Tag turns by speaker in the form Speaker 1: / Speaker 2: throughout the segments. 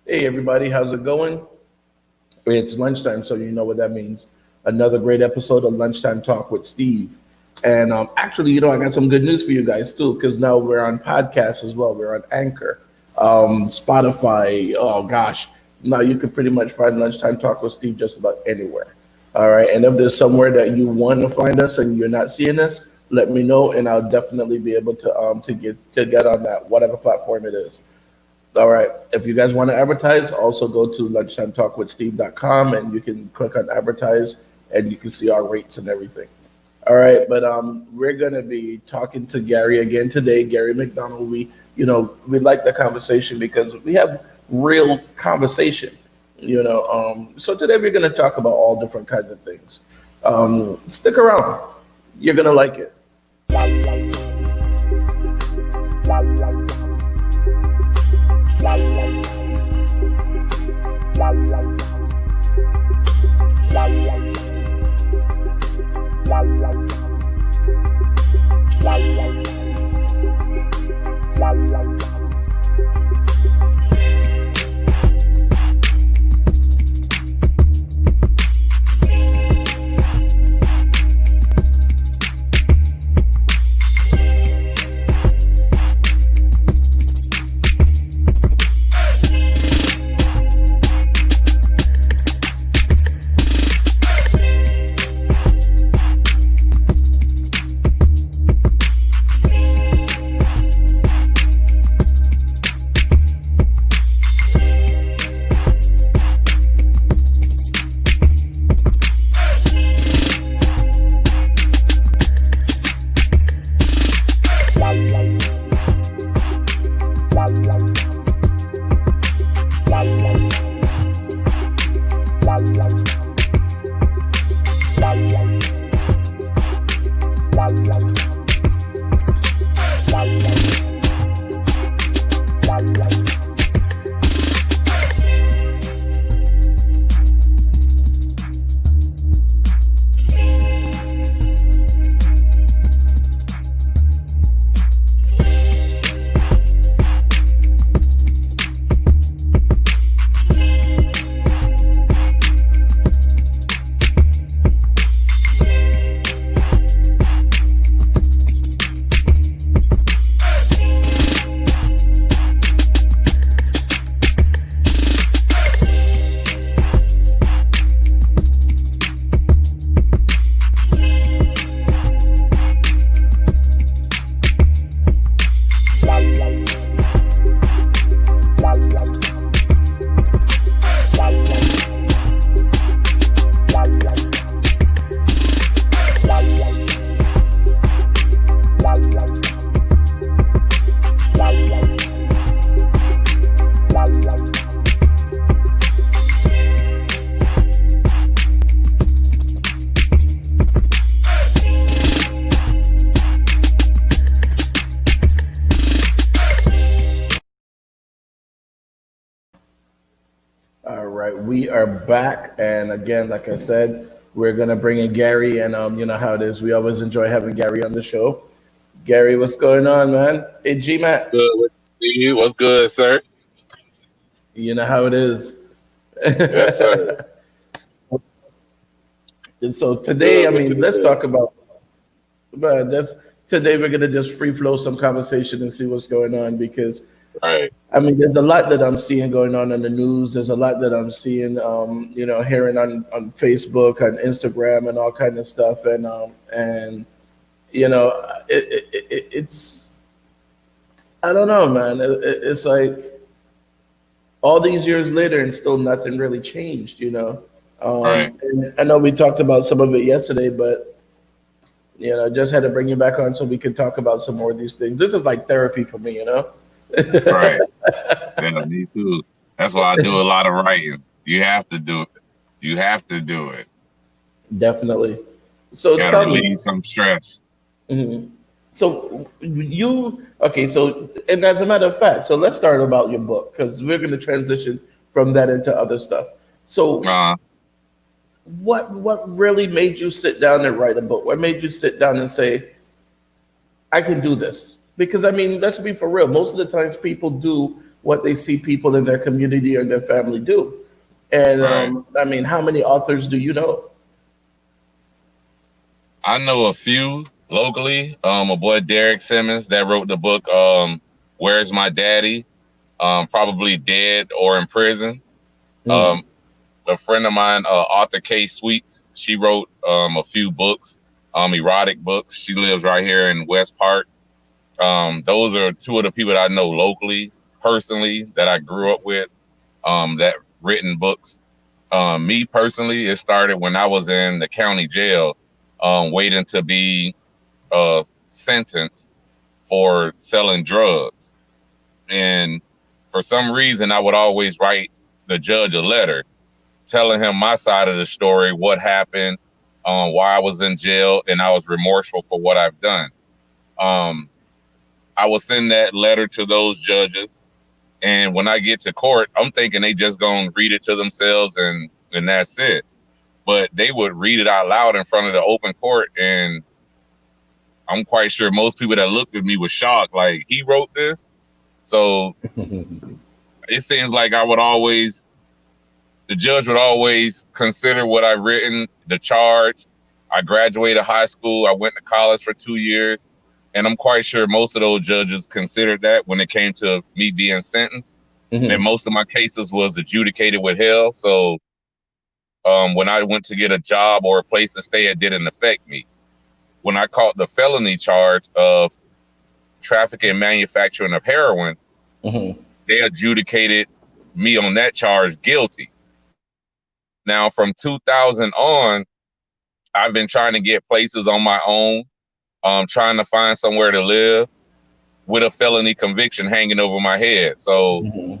Speaker 1: Hey everybody, how's it going? It's lunchtime, so you know what that means. Another great episode of Lunchtime Talk with Steve. And actually, I got some good news for you guys too, because now we're on podcasts as well. We're on Anchor, Spotify. Oh gosh, now you can pretty much find Lunchtime Talk with Steve just about anywhere. All right, and if there's somewhere that you want to find us and you're not seeing us, let me know, and I'll definitely be able to get on that whatever platform it is. All right. If you guys want to advertise, also go to lunchtimetalkwithsteve.com and you can click on advertise and you can see our rates and everything. All right. But we're gonna be talking to Gary again today, Gary McDonald. We like the conversation because we have real conversation. So today we're gonna talk about all different kinds of things. Stick around. You're gonna like it. All right, we are back, and again, like I said, we're gonna bring in Gary, and you know how it is. We always enjoy having Gary on the show. Gary, what's going on, man? Hey, G Matt,
Speaker 2: Good with you. What's good, sir?
Speaker 1: you know how it is.
Speaker 2: Yes, sir.
Speaker 1: And so today,
Speaker 2: Good
Speaker 1: I
Speaker 2: with
Speaker 1: mean,
Speaker 2: you.
Speaker 1: let's
Speaker 2: Good.
Speaker 1: talk about. Man, that's today. We're gonna just free flow some conversation and see what's going on because
Speaker 2: Right.
Speaker 1: I mean, there's a lot that I'm seeing going on in the news. There's a lot that I'm seeing, hearing on Facebook, on Instagram, and all kind of stuff. And you know, it's I don't know, man. It's like all these years later, and still nothing really changed.
Speaker 2: Right.
Speaker 1: And I know we talked about some of it yesterday, but just had to bring you back on so we could talk about some more of these things. This is like therapy for me.
Speaker 2: Right. Yeah, me too. That's why I do a lot of writing. You have to do it. You have to do it.
Speaker 1: Definitely. So
Speaker 2: Got to
Speaker 1: tell me.
Speaker 2: relieve some stress.
Speaker 1: So you okay? So and as a matter of fact, so let's start about your book because we're going to transition from that into other stuff. So
Speaker 2: Uh,
Speaker 1: what really made you sit down and write a book? What made you sit down and say, I can do this? Because I mean, let's be for real. Most of the times people do what they see people in their community or their family do. And
Speaker 2: Right.
Speaker 1: I mean, how many authors do you know?
Speaker 2: I know a few locally. My boy Derek Simmons that wrote the book Where's My Daddy? Probably dead or in prison.
Speaker 1: Mm,
Speaker 2: Um, a friend of mine, Arthur K. Sweets, she wrote a few books, erotic books. She lives right here in West Park. Those are two of the people that I know locally, personally, that I grew up with, that written books. Me personally, it started when I was in the county jail, waiting to be sentenced for selling drugs. And for some reason, I would always write the judge a letter telling him my side of the story, what happened, why I was in jail, and I was remorseful for what I've done. Um, I will send that letter to those judges, and when I get to court, I'm thinking they just gonna read it to themselves and that's it. But they would read it out loud in front of the open court, and I'm quite sure most people that looked at me were shocked, like, he wrote this. So it seems like the judge would always consider what I've written, the charge. I graduated high school. I went to college for 2 years. And I'm quite sure most of those judges considered that when it came to me being sentenced. And
Speaker 1: mhm,
Speaker 2: most of my cases was adjudicated with hell. So when I went to get a job or a place to stay, it didn't affect me. When I caught the felony charge of trafficking and manufacturing of heroin,
Speaker 1: mhm,
Speaker 2: they adjudicated me on that charge guilty. Now, from 2000 on, I've been trying to get places on my own, trying to find somewhere to live with a felony conviction hanging over my head. So,
Speaker 1: mhm,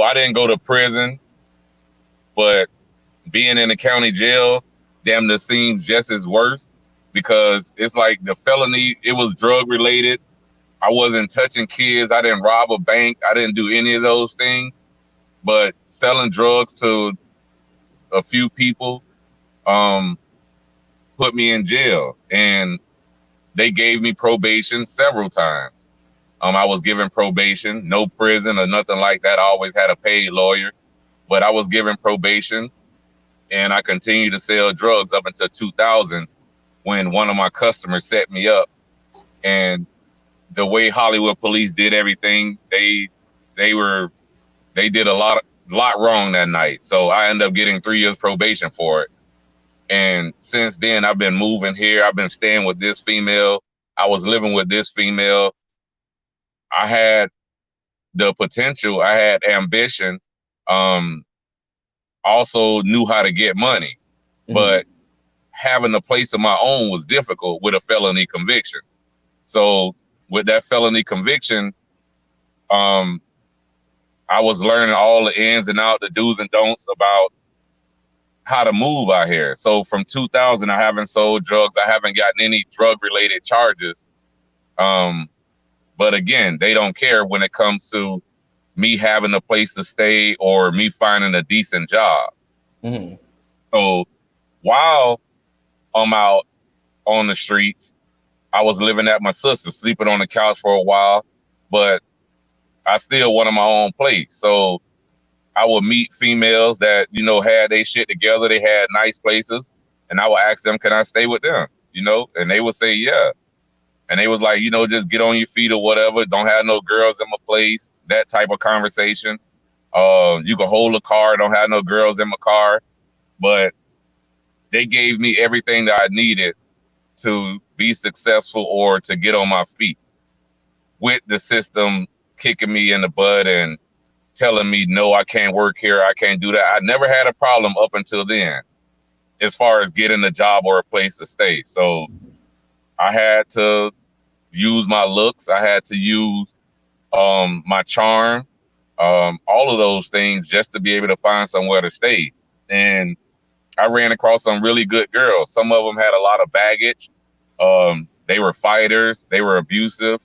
Speaker 2: I didn't go to prison, but being in the county jail, damn, near seems just as worse because it's like the felony, it was drug related. I wasn't touching kids. I didn't rob a bank. I didn't do any of those things. But selling drugs to a few people um, put me in jail. And they gave me probation several times. I was given probation, no prison or nothing like that. I always had a paid lawyer, but I was given probation, and I continued to sell drugs up until 2000 when one of my customers set me up. And the way Hollywood police did everything, they were they did a lot wrong that night. So I ended up getting 3 years probation for it. And since then, I've been moving here. I've been staying with this female. I was living with this female. I had the potential. I had ambition. Um, also knew how to get money,
Speaker 1: mhm,
Speaker 2: but having a place of my own was difficult with a felony conviction. So with that felony conviction, um, I was learning all the ins and outs, the do's and don'ts about how to move out here. So from 2000, I haven't sold drugs. I haven't gotten any drug related charges. Um, but again, they don't care when it comes to me having a place to stay or me finding a decent job.
Speaker 1: mhm,
Speaker 2: So while I'm out on the streets, I was living at my sister's, sleeping on the couch for a while, but I still wanted my own place. So I would meet females that, had their shit together. They had nice places. And I would ask them, can I stay with them? And they would say, yeah. And they was like, just get on your feet or whatever. Don't have no girls in my place. That type of conversation. You can hold a car. Don't have no girls in my car. But they gave me everything that I needed to be successful or to get on my feet, with the system kicking me in the butt and telling me, no, I can't work here. I can't do that. I never had a problem up until then, as far as getting a job or a place to stay. So I had to use my looks. I had to use my charm, all of those things just to be able to find somewhere to stay. And I ran across some really good girls. Some of them had a lot of baggage. They were fighters. They were abusive.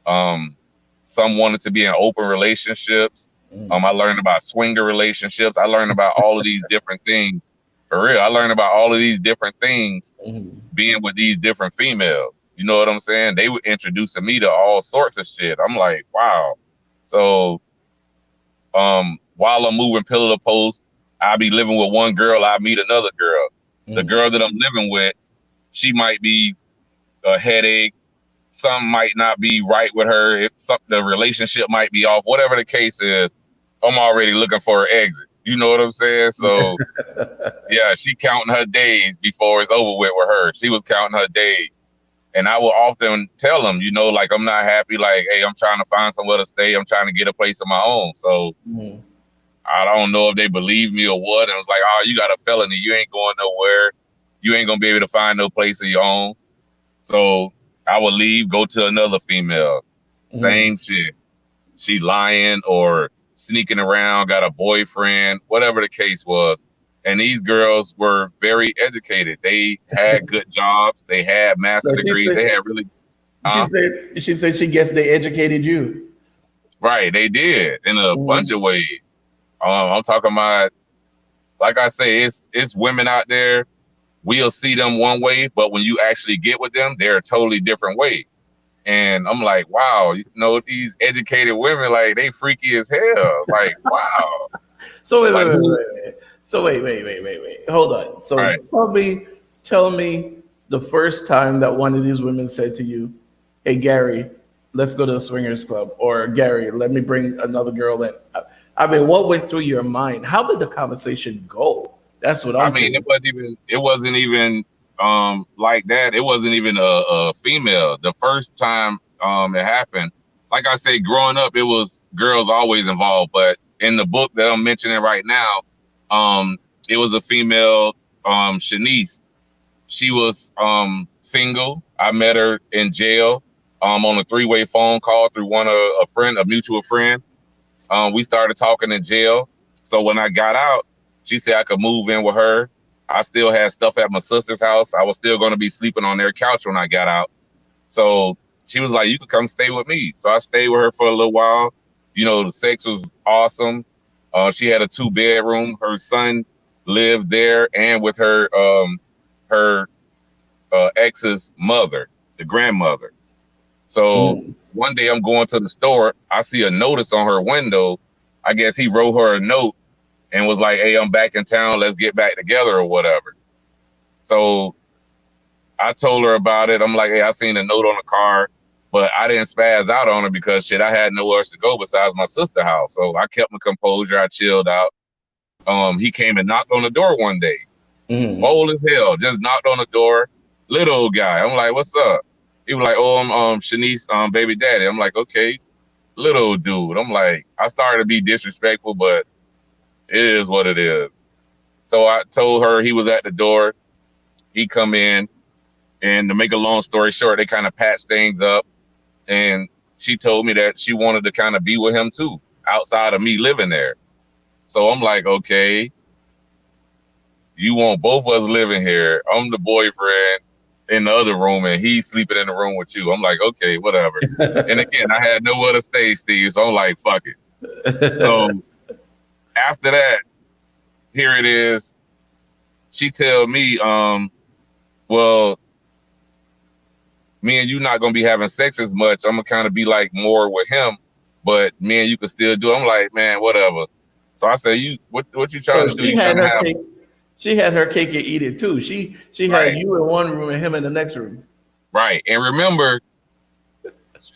Speaker 2: Um, some wanted to be in open relationships.
Speaker 1: mhm,
Speaker 2: I learned about swinger relationships. I learned about all of these different things. For real, I learned about all of these different things
Speaker 1: mhm.
Speaker 2: being with these different females. You know what I'm saying? They were introducing me to all sorts of shit. I'm like, wow. So While I'm moving pillar to post, I'll be living with one girl, I meet another girl. The girl that I'm living with, she might be a headache. Something might not be right with her. The relationship might be off. Whatever the case is, I'm already looking for an exit. You know what I'm saying? So, yeah, she counting her days before it's over with her. She was counting her days. And I will often tell them, like, I'm not happy. Like, hey, I'm trying to find somewhere to stay. I'm trying to get a place of my own. So I don't know if they believe me or what. And it was like, oh, you got a felony. You ain't going nowhere. You ain't going to be able to find no place of your own. So I would leave, go to another female. Same shit. She lying or sneaking around, got a boyfriend, whatever the case was. And these girls were very educated. They had good jobs. They had master degrees. They had really.
Speaker 1: She said she guessed they educated you.
Speaker 2: Right, they did in a bunch of ways. I'm talking about, like I say, it's women out there. We'll see them one way, but when you actually get with them, they're a totally different way. And I'm like, wow, these educated women, like, they freaky as hell. Like, wow.
Speaker 1: So wait. So wait. Hold on. So tell me the first time that one of these women said to you, hey, Gary, let's go to the swingers club, or Gary, let me bring another girl in. I mean, what went through your mind? How did the conversation go? That's what I'm
Speaker 2: it wasn't even like that. It wasn't even a female. The first time it happened, like I say, growing up, it was girls always involved. But in the book that I'm mentioning right now, it was a female, Shanice. She was single. I met her in jail on a 3-way phone call through a mutual friend. We started talking in jail. So when I got out, she said I could move in with her. I still had stuff at my sister's house. I was still going to be sleeping on their couch when I got out. So she was like, you could come stay with me. So I stayed with her for a little while. The sex was awesome. She had a 2-bedroom. Her son lived there and with her ex's mother, the grandmother. So one day I'm going to the store. I see a notice on her window. I guess he wrote her a note and was like, hey, I'm back in town. Let's get back together or whatever. So I told her about it. I'm like, hey, I seen a note on the car, but I didn't spaz out on her because I had nowhere else to go besides my sister's house. So I kept my composure. I chilled out. He came and knocked on the door one day. Bold as hell, just knocked on the door. Little old guy. I'm like, what's up? He was like, oh, I'm Shanice, baby daddy. I'm like, okay, little dude. I'm like, I started to be disrespectful, but it is what it is. So I told her he was at the door. He come in, and to make a long story short, they kind of patched things up. And she told me that she wanted to kind of be with him too, outside of me living there. So I'm like, okay, you want both of us living here. I'm the boyfriend in the other room, and he's sleeping in the room with you. I'm like, okay, whatever. And again, I had nowhere to stay, Steve. So I'm like, fuck it. So after that, here it is. She tell me, well, me and you not gonna be having sex as much. I'm gonna kind of be like more with him, but me and you can still do it. I'm like, man, whatever. So I say, what you trying to do? You trying to have?
Speaker 1: She had her cake and eat it too. She had you in one room and him in the next room.
Speaker 2: Right. And remember,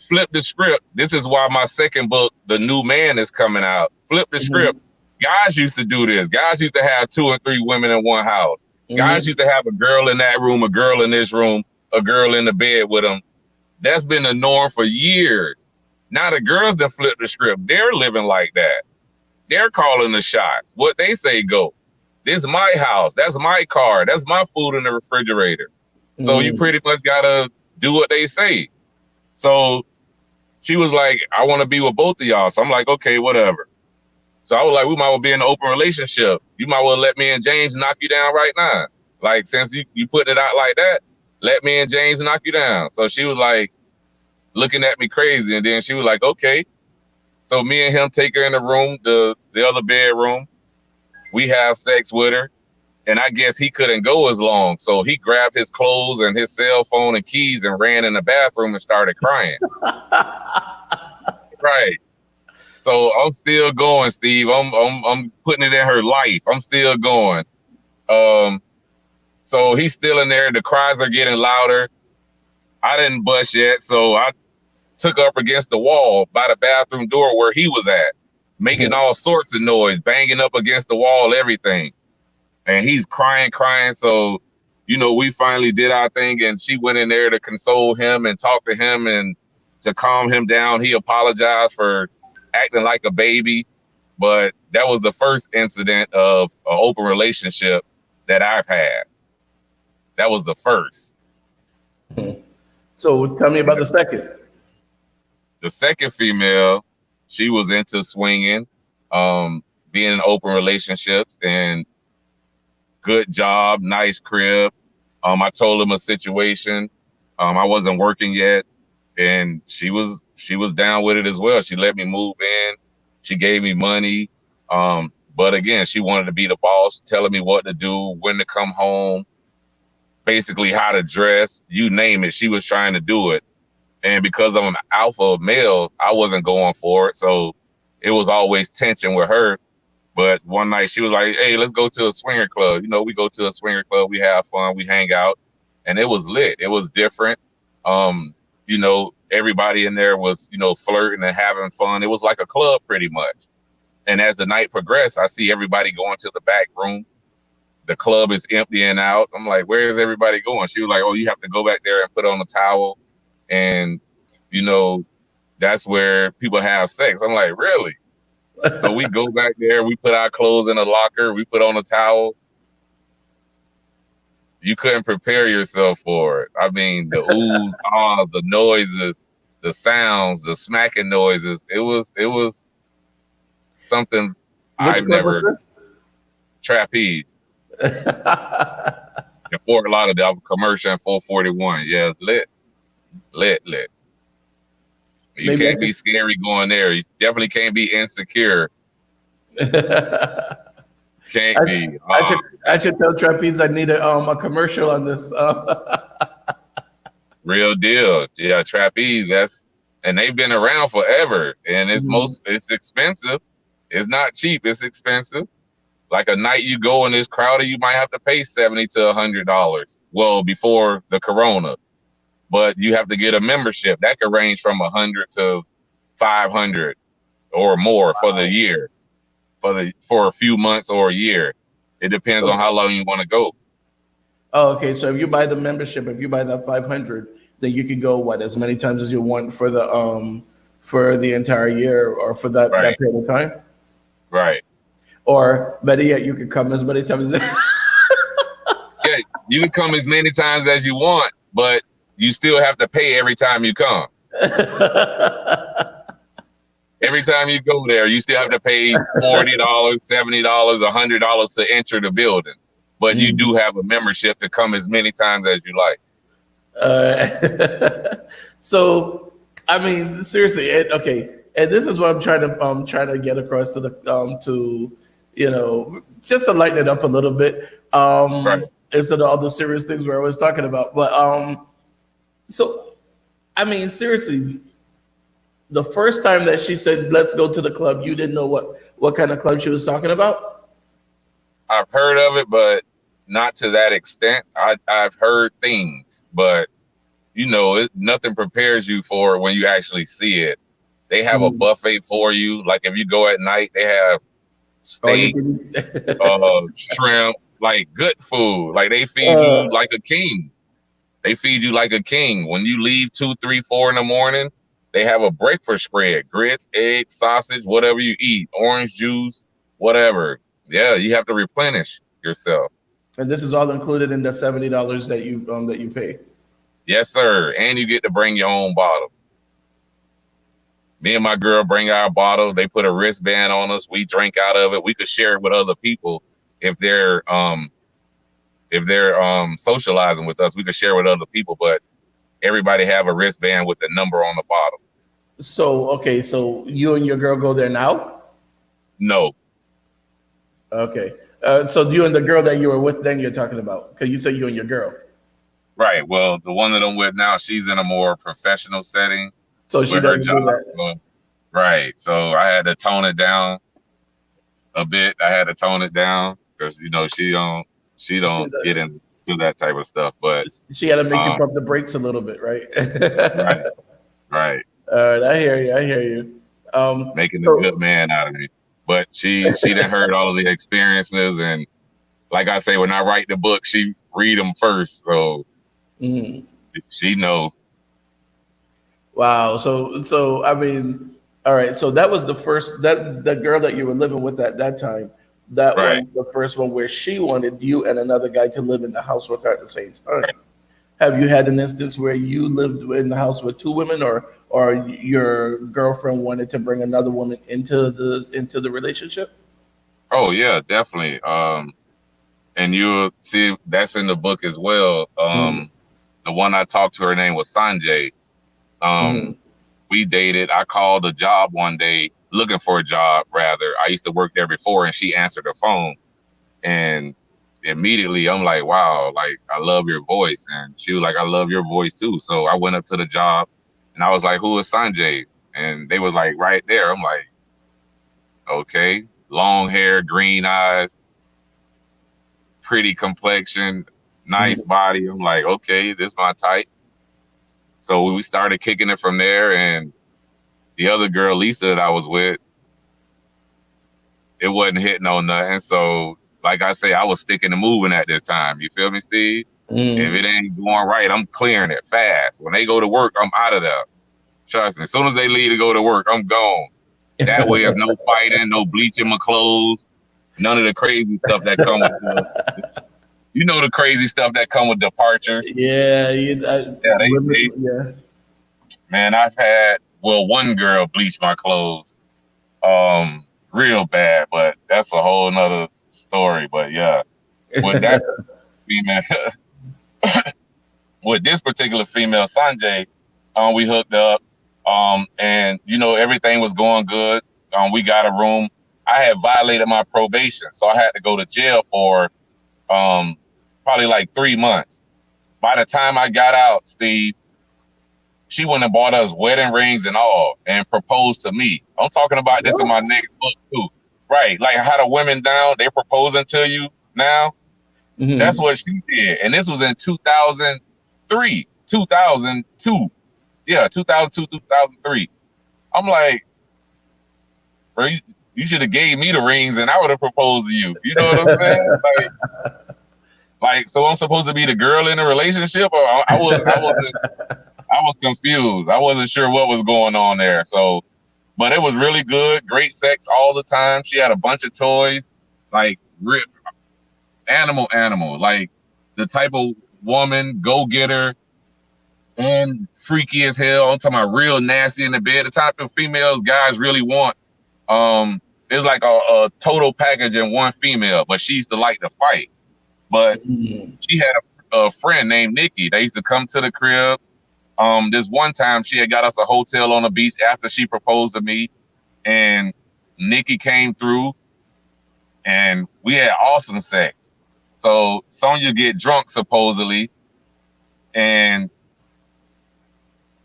Speaker 2: flip the script. This is why my second book, The New Man, is coming out. Flip the script. Guys used to do this. Guys used to have 2 or 3 women in one house. Guys used to have a girl in that room, a girl in this room, a girl in the bed with them. That's been the norm for years. Now the girls that flip the script, they're living like that. They're calling the shots. What they say go. This is my house. That's my car. That's my food in the refrigerator. So you pretty much gotta do what they say. So she was like, I want to be with both of y'all. So I'm like, okay, whatever. So I was like, we might well be in an open relationship. You might well let me and James knock you down right now. Like, since you putting it out like that, let me and James knock you down. So she was like looking at me crazy. And then she was like, okay. So me and him take her in the room, the other bedroom. We have sex with her. And I guess he couldn't go as long. So he grabbed his clothes and his cell phone and keys and ran in the bathroom and started crying. Right. So I'm still going, Steve. I'm putting it in her life. I'm still going. Um, so he's still in there. The cries are getting louder. I didn't bust yet, so I took her up against the wall by the bathroom door where he was at, making all sorts of noise, banging up against the wall, everything. And he's crying. So, we finally did our thing, and she went in there to console him and talk to him and to calm him down. He apologized for acting like a baby, but that was the first incident of an open relationship that I've had. That was the first.
Speaker 1: So tell me about the second.
Speaker 2: The second female, she was into swinging, being in open relationships, and good job, nice crib. I told him a situation. I wasn't working yet, and she was down with it as well. She let me move in. She gave me money. But again, she wanted to be the boss, telling me what to do, when to come home, basically how to dress, you name it. She was trying to do it. And because I'm an alpha male, I wasn't going for it. So it was always tension with her. But one night she was like, hey, let's go to a swinger club. We go to a swinger club, we have fun, we hang out. And it was lit. It was different. Everybody in there was, flirting and having fun. It was like a club pretty much. And as the night progressed, I see everybody going to the back room. The club is emptying out. I'm like, where is everybody going? She was like, oh, you have to go back there and put on a towel. And, that's where people have sex. I'm like, really? So we go back there. We put our clothes in a locker. We put on a towel. You couldn't prepare yourself for it. I mean, the oohs, ahs, the noises, the sounds, the smacking noises. It was something
Speaker 1: Which
Speaker 2: I've never. Trapeze. In Fort Lauderdale, commercial in 441. Yeah, lit. You
Speaker 1: Maybe
Speaker 2: can't be scary going there. You definitely can't be insecure. Can't be.
Speaker 1: I should tell Trapeze I need a commercial on this.
Speaker 2: Real deal. Yeah, Trapeze. And they've been around forever. And it's expensive. It's not cheap. It's expensive. Like a night you go and it's crowded, you might have to pay $70 to $100. Well, before the corona. But you have to get a membership. That could range from $100 to $500 or more for the year, for a few months or a year. It depends on how long you want to go.
Speaker 1: Oh, okay. So if you buy the membership, if you buy that 500, then you can go as many times as you want for the entire year or for that period of time.
Speaker 2: Right.
Speaker 1: Or better yet, you can come as many times.
Speaker 2: Yeah, you can come as many times as you want, but you still have to pay every time you come. Every time you go there, you still have to pay $40, $70, $100 to enter the building. But you do have a membership to come as many times as you like.
Speaker 1: So, I mean, seriously, okay. And this is what I'm trying to get across to just to lighten it up a little bit. Instead of all the serious things we're always talking about. But so, I mean, seriously, the first time that she said, let's go to the club, you didn't know what kind of club she was talking about?
Speaker 2: I've heard of it, but not to that extent. I've heard things, but nothing prepares you for it when you actually see it. They have a buffet for you. Like if you go at night, they have steak, shrimp, like good food. Like they feed you like a king. They feed you like a king. When you leave 2, 3, 4 in the morning, they have a breakfast spread: grits, eggs, sausage, whatever you eat, orange juice, whatever. Yeah, you have to replenish yourself.
Speaker 1: And this is all included in the $70 that you pay.
Speaker 2: Yes, sir. And you get to bring your own bottle. Me and my girl bring our bottle. They put a wristband on us. We drink out of it. We could share it with other people if they're socializing with us. We could share with other people, but everybody have a wristband with the number on the bottle.
Speaker 1: So, okay, so you and your girl go there now?
Speaker 2: No.
Speaker 1: Okay. So you and the girl that you were with then you're talking about, because you said you and your girl.
Speaker 2: Right. Well, the one that I'm with now, she's in a more professional setting.
Speaker 1: So she doesn't do that.
Speaker 2: Right. So I had to tone it down a bit. I had to tone it down because she
Speaker 1: She,
Speaker 2: don't get into that type of stuff. But
Speaker 1: she had to make you
Speaker 2: um,
Speaker 1: pump the brakes a little bit, right?
Speaker 2: right, right,
Speaker 1: All right, I hear you. I hear you.
Speaker 2: making a good
Speaker 1: So,
Speaker 2: man out of me. But she done heard all of the experiences, and like I say, when I write the book, she read them first, so
Speaker 1: mhm.
Speaker 2: she know.
Speaker 1: Wow. So I mean, all right. So that was the first that the girl that you were living with at that time. That
Speaker 2: Right.
Speaker 1: was the first one where she wanted you and another guy to live in the house with her at the same time. Have you had an instance where you lived in the house with two women, or your girlfriend wanted to bring another woman into the relationship?
Speaker 2: Oh yeah, definitely. And you'll see that's in the book as well.
Speaker 1: Mm-hmm.
Speaker 2: The one I talked to, her name was Sanjay. Um,
Speaker 1: Mm-hmm.
Speaker 2: we dated. I called a job one day, looking for a job. Rather, I used to work there before, and she answered the phone, and immediately I'm like, "Wow, like I love your voice," and she was like, "I love your voice too." So I went up to the job, and I was like, "Who is Sanjay?" And they was like, "Right there." I'm like, "Okay." Long hair, green eyes, pretty complexion, nice
Speaker 1: Mm-hmm.
Speaker 2: body. I'm like, okay, this my type. So we started kicking it from there. And the other girl, Lisa, that I was with, it wasn't hitting on nothing. So, like I say, I was sticking to moving at this time. You feel me, Steve? If
Speaker 1: Mm-hmm.
Speaker 2: it ain't going right, I'm clearing it fast. When they go to work, I'm out of there. Trust me. As soon as they leave to go to work, I'm gone. That way, there's no fighting, no bleaching my clothes, none of the crazy stuff that come with the crazy stuff that come with departures.
Speaker 1: Yeah,
Speaker 2: Yeah, they
Speaker 1: women, yeah.
Speaker 2: man, I've had one girl bleach my clothes, real bad, but that's a whole nother story. But yeah, with that female, with this particular female, Sanjay, we hooked up, and everything was going good. We got a room. I had violated my probation, so I had to go to jail for um probably like 3 months. By the time I got out, Steve, she went and bought us wedding rings and all and proposed to me. I'm talking about this in my
Speaker 1: What?
Speaker 2: next book too. Right. Like how the women down, they proposing to you now. That's
Speaker 1: Mm-hmm.
Speaker 2: what she did. And this was in 2003, 2002. Yeah, 2002, 2003. I'm like, bro, you should have gave me the rings and I would have proposed to you. You know what I'm saying? Like, so I'm supposed to be the girl in the relationship, or I was confused. I wasn't sure what was going on there. So, but it was really good. Great sex all the time. She had a bunch of toys, like animal, like the type of woman, go getter, and freaky as hell. I'm talking about real nasty in the bed. The type of females guys really want. It's like a total package in one female, but she used to like to fight. But
Speaker 1: Mm-hmm.
Speaker 2: she had a friend named Nikki. They used to come to the crib. This one time she had got us a hotel on the beach after she proposed to me, and Nikki came through, and we had awesome sex. So Sonya get drunk supposedly, and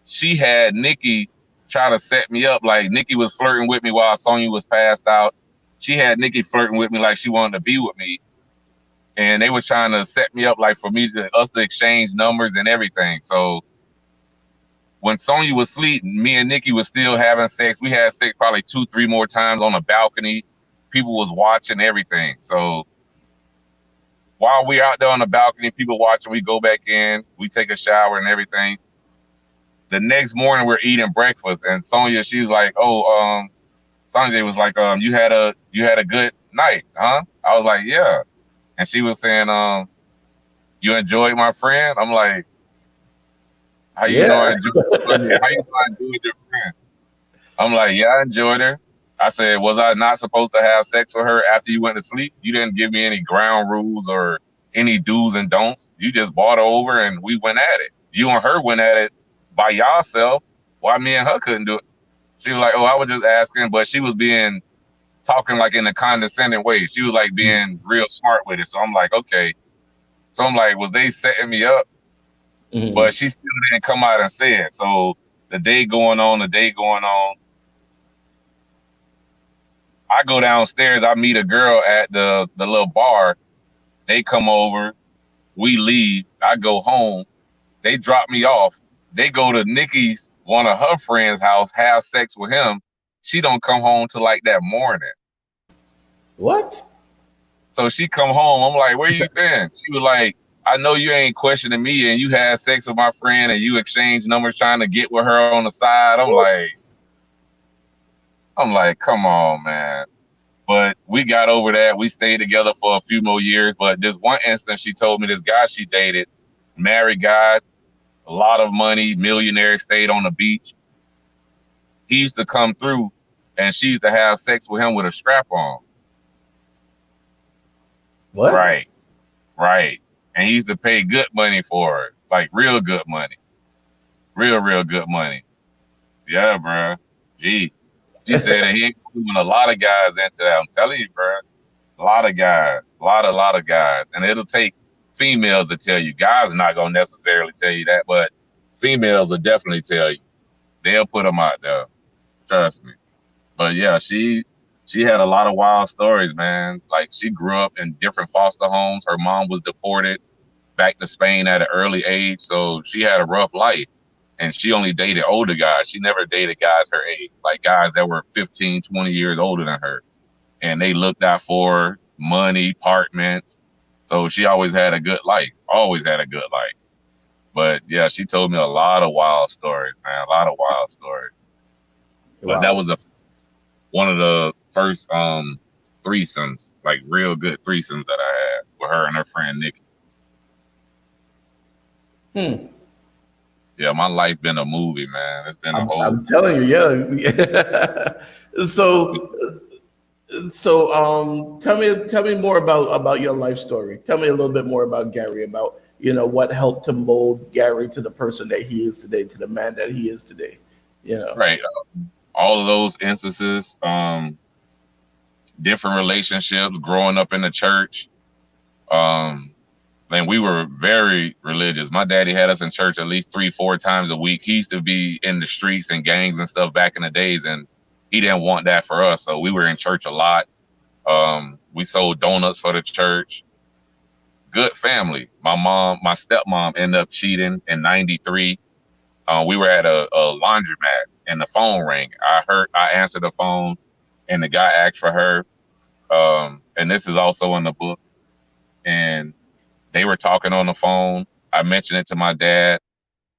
Speaker 2: she had Nikki try to set me up. Like Nikki was flirting with me while Sonya was passed out. She had Nikki flirting with me like she wanted to be with me, and they was trying to set me up like for us to exchange numbers and everything. So when Sonya was asleep, me and Nikki was still having sex. We had sex probably 2, 3 more times on the balcony. People was watching everything. So while we out there on the balcony, people watching, we go back in, we take a shower and everything. The next morning we're eating breakfast, and Sonya, she was like, "Oh, Sanjay was like, you had a good night, huh?" I was like, "Yeah," and she was saying, "You enjoyed my friend?" I'm like, "How you know I
Speaker 1: Yeah.
Speaker 2: enjoyed? How you know I enjoyed your friend?" I'm like, "Yeah, I enjoyed her." I said, "Was I not supposed to have sex with her after you went to sleep? You didn't give me any ground rules or any do's and don'ts. You just brought her over and we went at it. You and her went at it by yourself. Why me and her couldn't do it?" She was like, "Oh, I was just asking," but she was talking like in a condescending way. She was like being real smart with it. So I'm like, okay. So I'm like, was they setting me up?
Speaker 1: Mm-hmm.
Speaker 2: But she still didn't come out and say it. So the day going on, I go downstairs. I meet a girl at the little bar. They come over. We leave. I go home. They drop me off. They go to Nikki's, one of her friends' house, have sex with him. She don't come home till like that morning.
Speaker 1: What?
Speaker 2: So she come home. I'm like, where you been? She was like, I know you ain't questioning me, and you had sex with my friend, and you exchanged numbers trying to get with her on the side.
Speaker 1: What?
Speaker 2: I'm like, come on, man. But we got over that. We stayed together for a few more years. But this one instance, she told me this guy she dated, married guy, a lot of money, millionaire, stayed on the beach. He used to come through, and she used to have sex with him with a strap on.
Speaker 1: What?
Speaker 2: Right, right. And he used to pay good money for it, like real good money, real good money. Yeah, bro. Gee, she said that he ain't doing a lot of guys into that. I'm telling you, bro. A lot of guys, a lot of guys, and it'll take females to tell you. Guys are not gonna necessarily tell you that, but females will definitely tell you. They'll put them out there. Trust me. But yeah, she had a lot of wild stories, man. Like she grew up in different foster homes. Her mom was deported back to Spain at an early age, so she had a rough life. And she only dated older guys. She never dated guys her age, like guys that were 15, 20 years older than her. And they looked out for her, money, apartments. So she always had a good life, always had a good life. But yeah, she told me a lot of wild stories, man, a lot of wild stories. But that
Speaker 1: Wow.
Speaker 2: was one of the first threesomes, like real good threesomes that I had with her and her friend Nikki.
Speaker 1: Hmm.
Speaker 2: Yeah, my life been a movie, man. It's been a whole
Speaker 1: I'm telling you, yeah. so tell me more about your life story. Tell me a little bit more about Gary, about what helped to mold Gary to the person that he is today, to the man that he is today. You know.
Speaker 2: right. All of those instances, different relationships, growing up in the church. Um, Man, we were very religious. My daddy had us in church at least 3, 4 times a week. He used to be in the streets and gangs and stuff back in the days, and he didn't want that for us. So we were in church a lot. We sold donuts for the church. Good family. My stepmom ended up cheating in '93. We were at a laundromat and the phone rang. I answered the phone, and the guy asked for her. And this is also in the book. And they were talking on the phone. I mentioned it to my dad.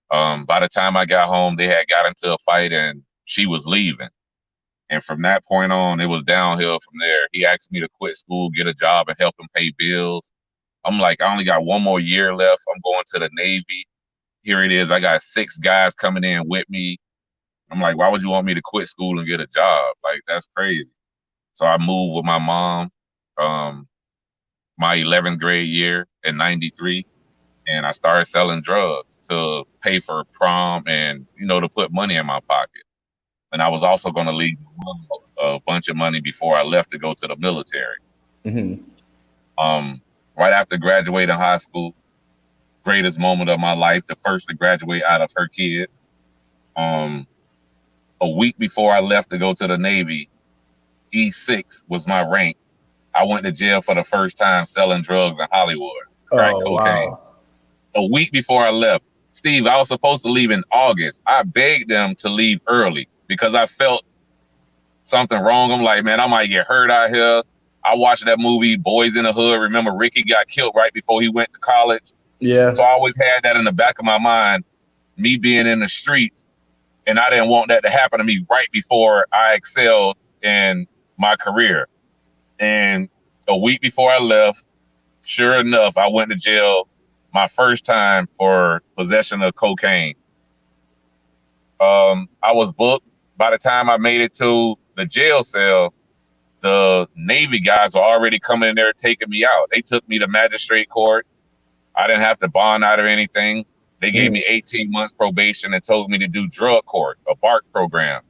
Speaker 2: By the time I got home, they had got into a fight and she was leaving. And from that point on, it was downhill from there. He asked me to quit school, get a job, and help him pay bills. I'm like, I only got one more year left. I'm going to the Navy. Here it is. I got 6 guys coming in with me. I'm like, why would you want me to quit school and get a job? Like, that's crazy. So I moved with my mom um, my 11th grade year in '93. And I started selling drugs to pay for prom and, to put money in my pocket. And I was also going to leave a bunch of money before I left to go to the military.
Speaker 1: Hmm.
Speaker 2: Um, right after graduating high school, greatest moment of my life, the first to graduate out of her kids. Um, a week before I left to go to the Navy, E6 was my rank. I went to jail for the first time selling drugs in Hollywood, crack
Speaker 1: Oh
Speaker 2: cocaine.
Speaker 1: wow.
Speaker 2: A week before I left, Steve, I was supposed to leave in August. I begged them to leave early because I felt something wrong. I'm like, man, I might get hurt out here. I watched that movie, Boys in the Hood. Remember, Ricky got killed right before he went to college.
Speaker 1: Yeah.
Speaker 2: So I always had that in the back of my mind, me being in the streets. And I didn't want that to happen to me right before I excelled in my career. And a week before I left, sure enough, I went to jail my first time for possession of cocaine. I was booked. By the time I made it to the jail cell, the Navy guys were already coming in there taking me out. They took me to magistrate court. I didn't have to bond out or anything. They gave
Speaker 1: Mm.
Speaker 2: me 18 months probation and told me to do drug court, a BART program.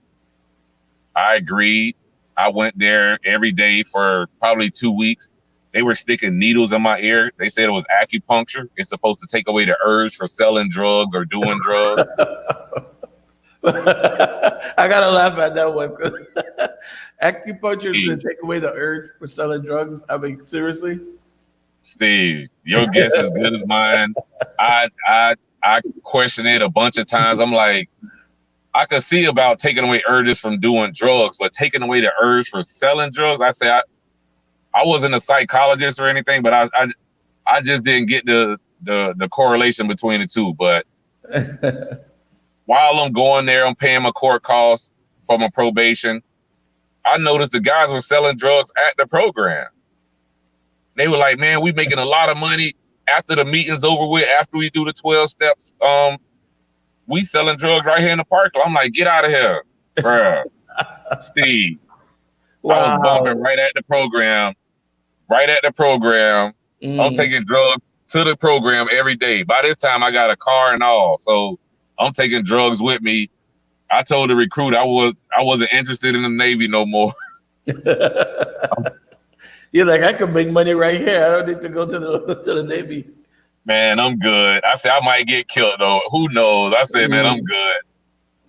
Speaker 2: I agreed. I went there every day for probably 2 weeks. They were sticking needles in my ear. They said it was acupuncture. It's supposed to take away the urge for selling drugs or doing drugs.
Speaker 1: I gotta laugh at that one. Acupuncture is going
Speaker 2: Steve,
Speaker 1: to take away the urge for selling drugs. I mean, seriously?
Speaker 2: Steve, your guess is good as mine. I questioned it a bunch of times. I'm like, I could see about taking away urges from doing drugs, but taking away the urge for selling drugs, I wasn't a psychologist or anything, but I just didn't get the correlation between the two. But while I'm going there, I'm paying my court costs for my probation. I noticed the guys were selling drugs at the program. They were like, man, we making a lot of money after the meeting's over with, after we do the 12 steps. We selling drugs right here in the park. I'm like, get out of here, bruh. Steve, I was
Speaker 1: Wow.
Speaker 2: bumping right at the program. I'm taking drugs to the program every day. By this time, I got a car and all. So I'm taking drugs with me. I told the recruit I wasn't interested in the Navy no more.
Speaker 1: You're like, I could make money right here. I don't need to go to the Navy.
Speaker 2: Man, I'm good. I said I might get killed though. Who knows? I said, man, I'm good.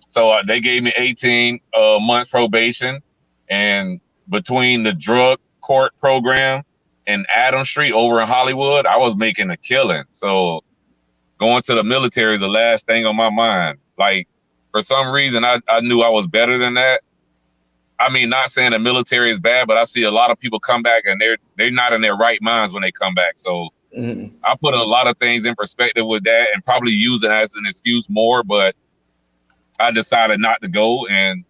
Speaker 2: So they gave me 18 months probation, and between the drug court program and Adam Street over in Hollywood, I was making a killing. So going to the military is the last thing on my mind. Like, for some reason, I knew I was better than that. I mean, not saying the military is bad, but I see a lot of people come back and they're not in their right minds when they come back. So I put a lot of things in perspective with that and probably use it as an excuse more, but I decided not to go. And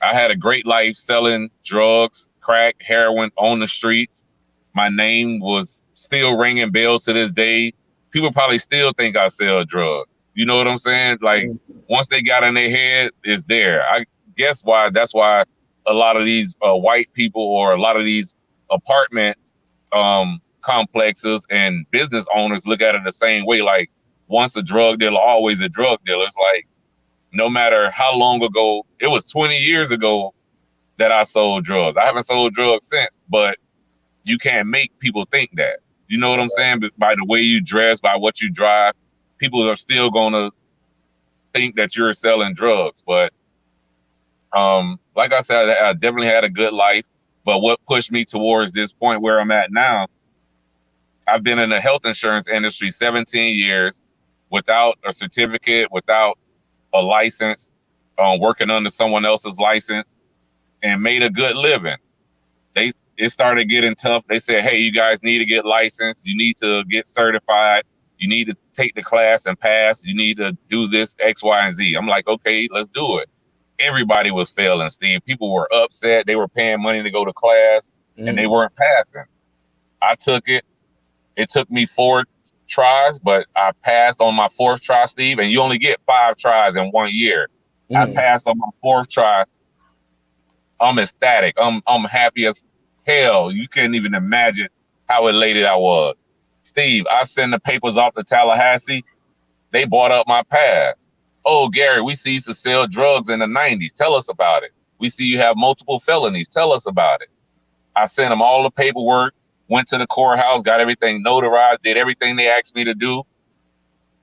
Speaker 2: I had a great life selling drugs, crack, heroin on the streets. My name was still ringing bells to this day. People probably still think I sell drugs. You know what I'm saying? Like, once they got in their head, it's there. I guess that's why a lot of these white people or a lot of these apartment complexes and business owners look at it the same way. Like, once a drug dealer, always a drug dealer. It's like, no matter how long ago, it was 20 years ago that I sold drugs. I haven't sold drugs since, but you can't make people think that. You know what I'm saying? By the way you dress, by what you drive, people are still going to think that you're selling drugs. But like I said, I definitely had a good life. But what pushed me towards this point where I'm at now, I've been in the health insurance industry 17 years without a certificate, without a license, working under someone else's license, and made a good living. It started getting tough. They said, hey, you guys need to get licensed. You need to get certified. You need to take the class and pass. You need to do this X, Y, and Z. I'm like, okay, let's do it. Everybody was failing, Steve. People were upset. They were paying money to go to class and they weren't passing. I took it. It took me 4 tries, but I passed on my 4th try, Steve, and you only get 5 tries in 1 year. I passed on my 4th try. I'm ecstatic. I'm happy as hell. You can't even imagine how elated I was. Steve, I send the papers off to Tallahassee. They bought up my pass. Oh, Gary, we see you used to sell drugs in the 90s. Tell us about it. We see you have multiple felonies. Tell us about it. I sent them all the paperwork, went to the courthouse, got everything notarized, did everything they asked me to do,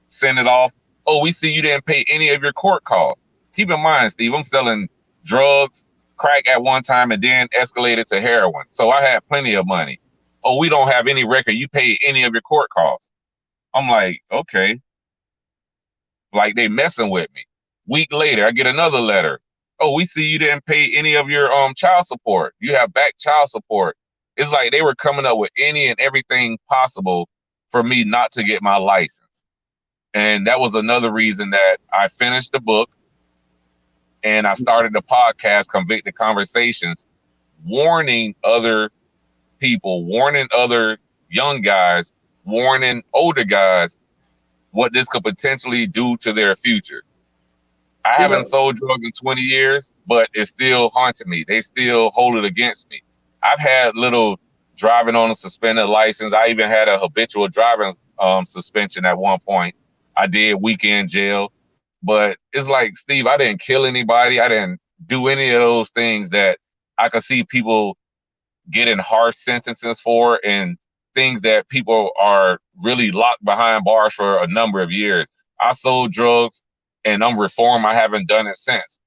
Speaker 2: sent it off. Oh, we see you didn't pay any of your court costs. Keep in mind, Steve, I'm selling drugs, crack at one time, and then escalated to heroin. So I had plenty of money. Oh, we don't have any record. You paid any of your court costs. I'm like, okay. Like, they messing with me. Week later, I get another letter. Oh, we see you didn't pay any of your child support. You have back child support. It's like they were coming up with any and everything possible for me not to get my license. And that was another reason that I finished the book and I started the podcast, Convicted Conversations, warning other people, warning other young guys, warning older guys what this could potentially do to their futures. I haven't sold drugs in 20 years, but it's still haunting me. They still hold it against me. I've had little driving on a suspended license. I even had a habitual driving suspension at one point. I did weekend jail. But it's like, Steve, I didn't kill anybody. I didn't do any of those things that I could see people getting harsh sentences for, and things that people are really locked behind bars for a number of years. I sold drugs and I'm reformed. I haven't done it since.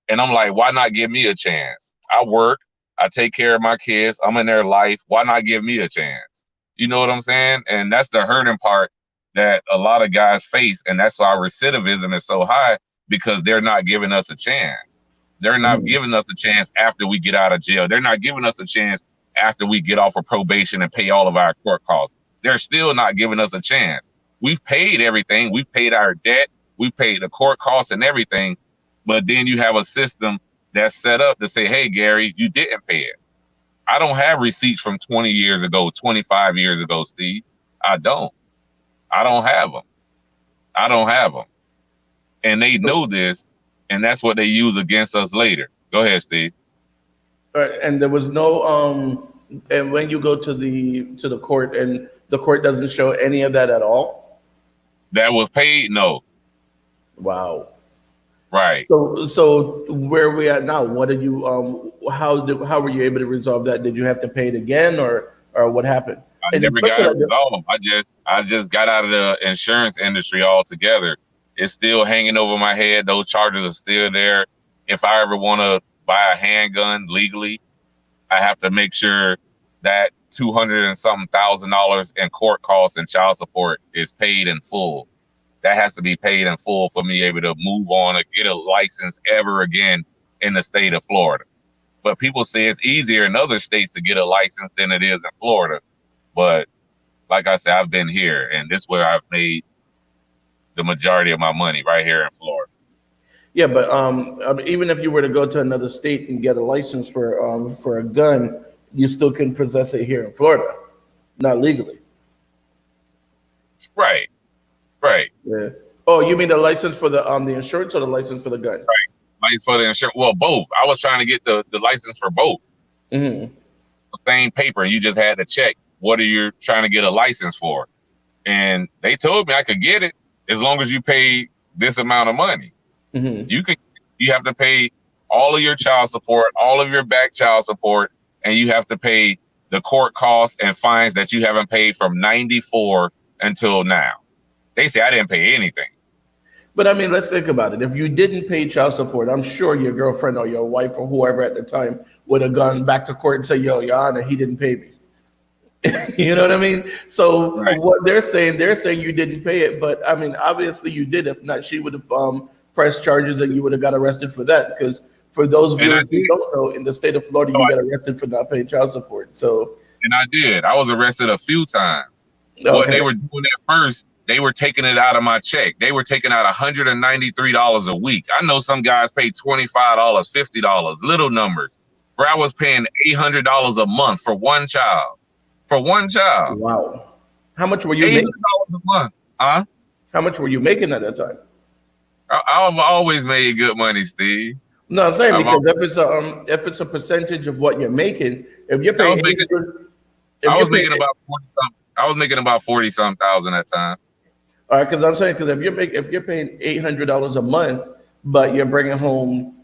Speaker 2: And I'm like, why not give me a chance? I work. I take care of my kids. I'm in their life. Why not give me a chance? You know what I'm saying? And that's the hurting part that a lot of guys face. And that's why recidivism is so high, because they're not giving us a chance. They're not giving us a chance after we get out of jail. They're not giving us a chance after we get off of probation and pay all of our court costs. They're still not giving us a chance. We've paid everything. We've paid our debt. We've paid the court costs and everything. But then you have a system that's set up to say, hey, Gary, you didn't pay it. I don't have receipts from 20 years ago, 25 years ago, Steve. I don't have them. I don't have them. And they know this, and that's what they use against us later. Go ahead, Steve.
Speaker 1: All right, and there was no and when you go to the court and the court doesn't show any of that at all?
Speaker 2: That was paid? No.
Speaker 1: Wow.
Speaker 2: Right.
Speaker 1: So where are we at now? What did you how were you able to resolve that? Did you have to pay it again, or what happened?
Speaker 2: I never got it resolved. I just got out of the insurance industry altogether. It's still hanging over my head. Those charges are still there. If I ever want to buy a handgun legally, I have to make sure that $200 and something thousand in court costs and child support is paid in full. That has to be paid in full for me able to move on or get a license ever again in the state of Florida. But people say it's easier in other states to get a license than it is in Florida. But like I said, I've been here, and this is where I've made the majority of my money, right here in Florida.
Speaker 1: Yeah, but even if you were to go to another state and get a license for a gun, you still can possess it here in Florida, not legally.
Speaker 2: Right.
Speaker 1: Yeah. Oh, you mean the license for the insurance or the license for the gun?
Speaker 2: Right. License for the insurance. Well, both. I was trying to get the license for both.
Speaker 1: Mm-hmm.
Speaker 2: The same paper. You just had to check what are you trying to get a license for, and they told me I could get it as long as you pay this amount of money.
Speaker 1: Mm-hmm.
Speaker 2: You have to pay all of your child support, all of your back child support, and you have to pay the court costs and fines that you haven't paid from 94 until now. They say I didn't pay anything.
Speaker 1: But I mean, let's think about it. If you didn't pay child support, I'm sure your girlfriend or your wife or whoever at the time would have gone back to court and say, yo, Your Honor, he didn't pay me. You know what I mean? So
Speaker 2: Right.
Speaker 1: what they're saying you didn't pay it, but I mean, obviously you did. If not, she would have pressed charges and you would have got arrested for that. Because for those viewers who don't know, in the state of Florida, you get arrested for not paying child support. So,
Speaker 2: and I did. I was arrested a few times.
Speaker 1: okay.
Speaker 2: What they were doing at first, they were taking it out of my check. They were taking out $193 a week. I know some guys pay $25, $50, little numbers. Where I was paying $800 a month for one child. For one child.
Speaker 1: Wow. How much were you making?
Speaker 2: $800 a month. Huh?
Speaker 1: How much were you making at that time?
Speaker 2: I've always made good money, Steve.
Speaker 1: No, I'm saying because if it's a percentage of what you're making, if you're paying,
Speaker 2: I was making about 40 something. I was making about 40 something thousand at that time.
Speaker 1: All right, because I'm saying if you're paying $800 a month, but you're bringing home,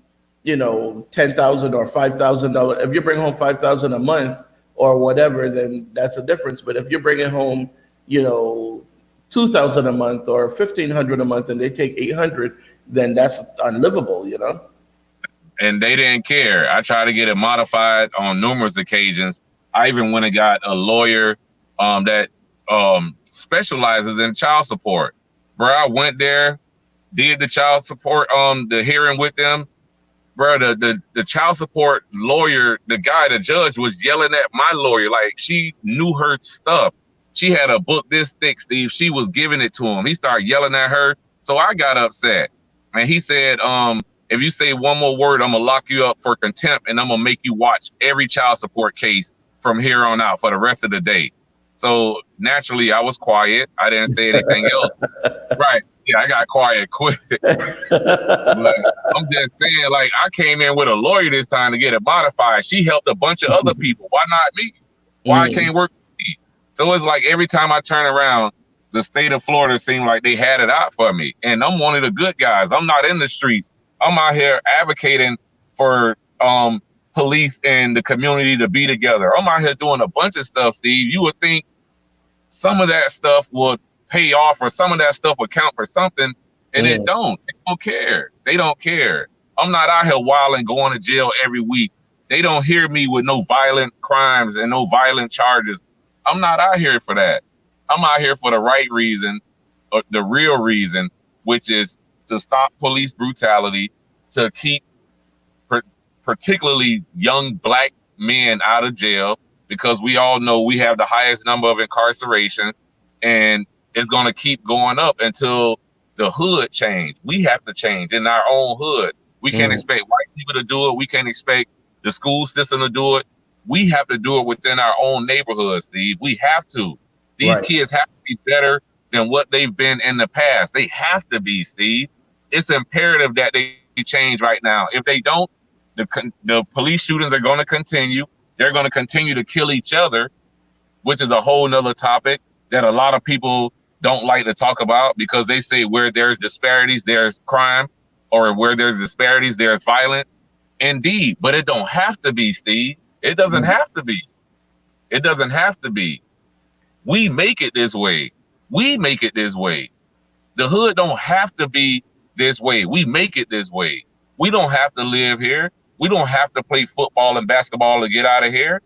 Speaker 1: $10,000 or $5,000. If you're bringing home $5,000 a month or whatever, then that's a difference. But if you're bringing home, $2,000 a month or $1,500 a month, and they take $800, then that's unlivable,
Speaker 2: And they didn't care. I tried to get it modified on numerous occasions. I even went and got a lawyer that specializes in child support. Bro, I went there, did the child support the hearing with them. Bro, the child support lawyer, the judge was yelling at my lawyer like she knew her stuff. She had a book this thick, Steve. She was giving it to him. He started yelling at her. So I got upset. And he said, if you say one more word, I'm gonna lock you up for contempt, and I'm gonna make you watch every child support case from here on out for the rest of the day. So naturally, I was quiet. I didn't say anything else. Right? Yeah, I got quiet quick. But I'm just saying, like, I came in with a lawyer this time to get it modified. She helped a bunch of other people. Why not me? Why I can't work with me? So it's like every time I turn around, the state of Florida seemed like they had it out for me. And I'm one of the good guys. I'm not in the streets. I'm out here advocating for police and the community to be together. I'm out here doing a bunch of stuff, Steve. You would think some of that stuff would pay off or some of that stuff would count for something, and it don't. They don't care. They don't care. I'm not out here wilding, going to jail every week They don't hear me with no violent crimes and no violent charges. I'm not out here for that. I'm out here for the right reason, or the real reason, which is to stop police brutality, to keep particularly young black men out of jail, because we all know we have the highest number of incarcerations, and it's going to keep going up until the hood change. We have to change in our own hood. We can't expect white people to do it. We can't expect the school system to do it. We have to do it within our own neighborhood, Steve. We have to. These kids have to be better than what they've been in the past. They have to be, Steve. It's imperative that they change right now. If they don't, the police shootings are going to continue. They're going to continue to kill each other, which is a whole nother topic that a lot of people don't like to talk about, because they say where there's disparities, there's crime, or where there's disparities, there's violence. Indeed, but it don't have to be, Steve. It doesn't have to be. It doesn't have to be. We make it this way. We make it this way. The hood don't have to be this way. We make it this way. We don't have to live here. We don't have to play football and basketball to get out of here.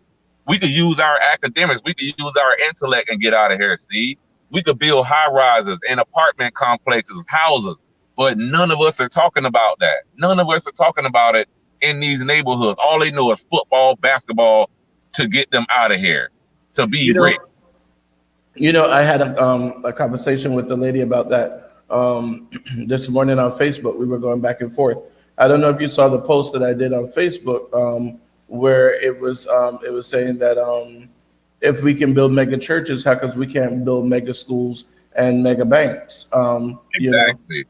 Speaker 2: We could use our academics. We could use our intellect and get out of here, Steve. We could build high rises and apartment complexes, houses, but none of us are talking about that. None of us are talking about it in these neighborhoods. All they know is football, basketball to get them out of here, to be rich.
Speaker 1: I had a conversation with the lady about that this morning on Facebook. We were going back and forth. I don't know if you saw the post that I did on Facebook, where it was saying that if we can build mega churches, how come we can't build mega schools and mega banks?
Speaker 2: Exactly.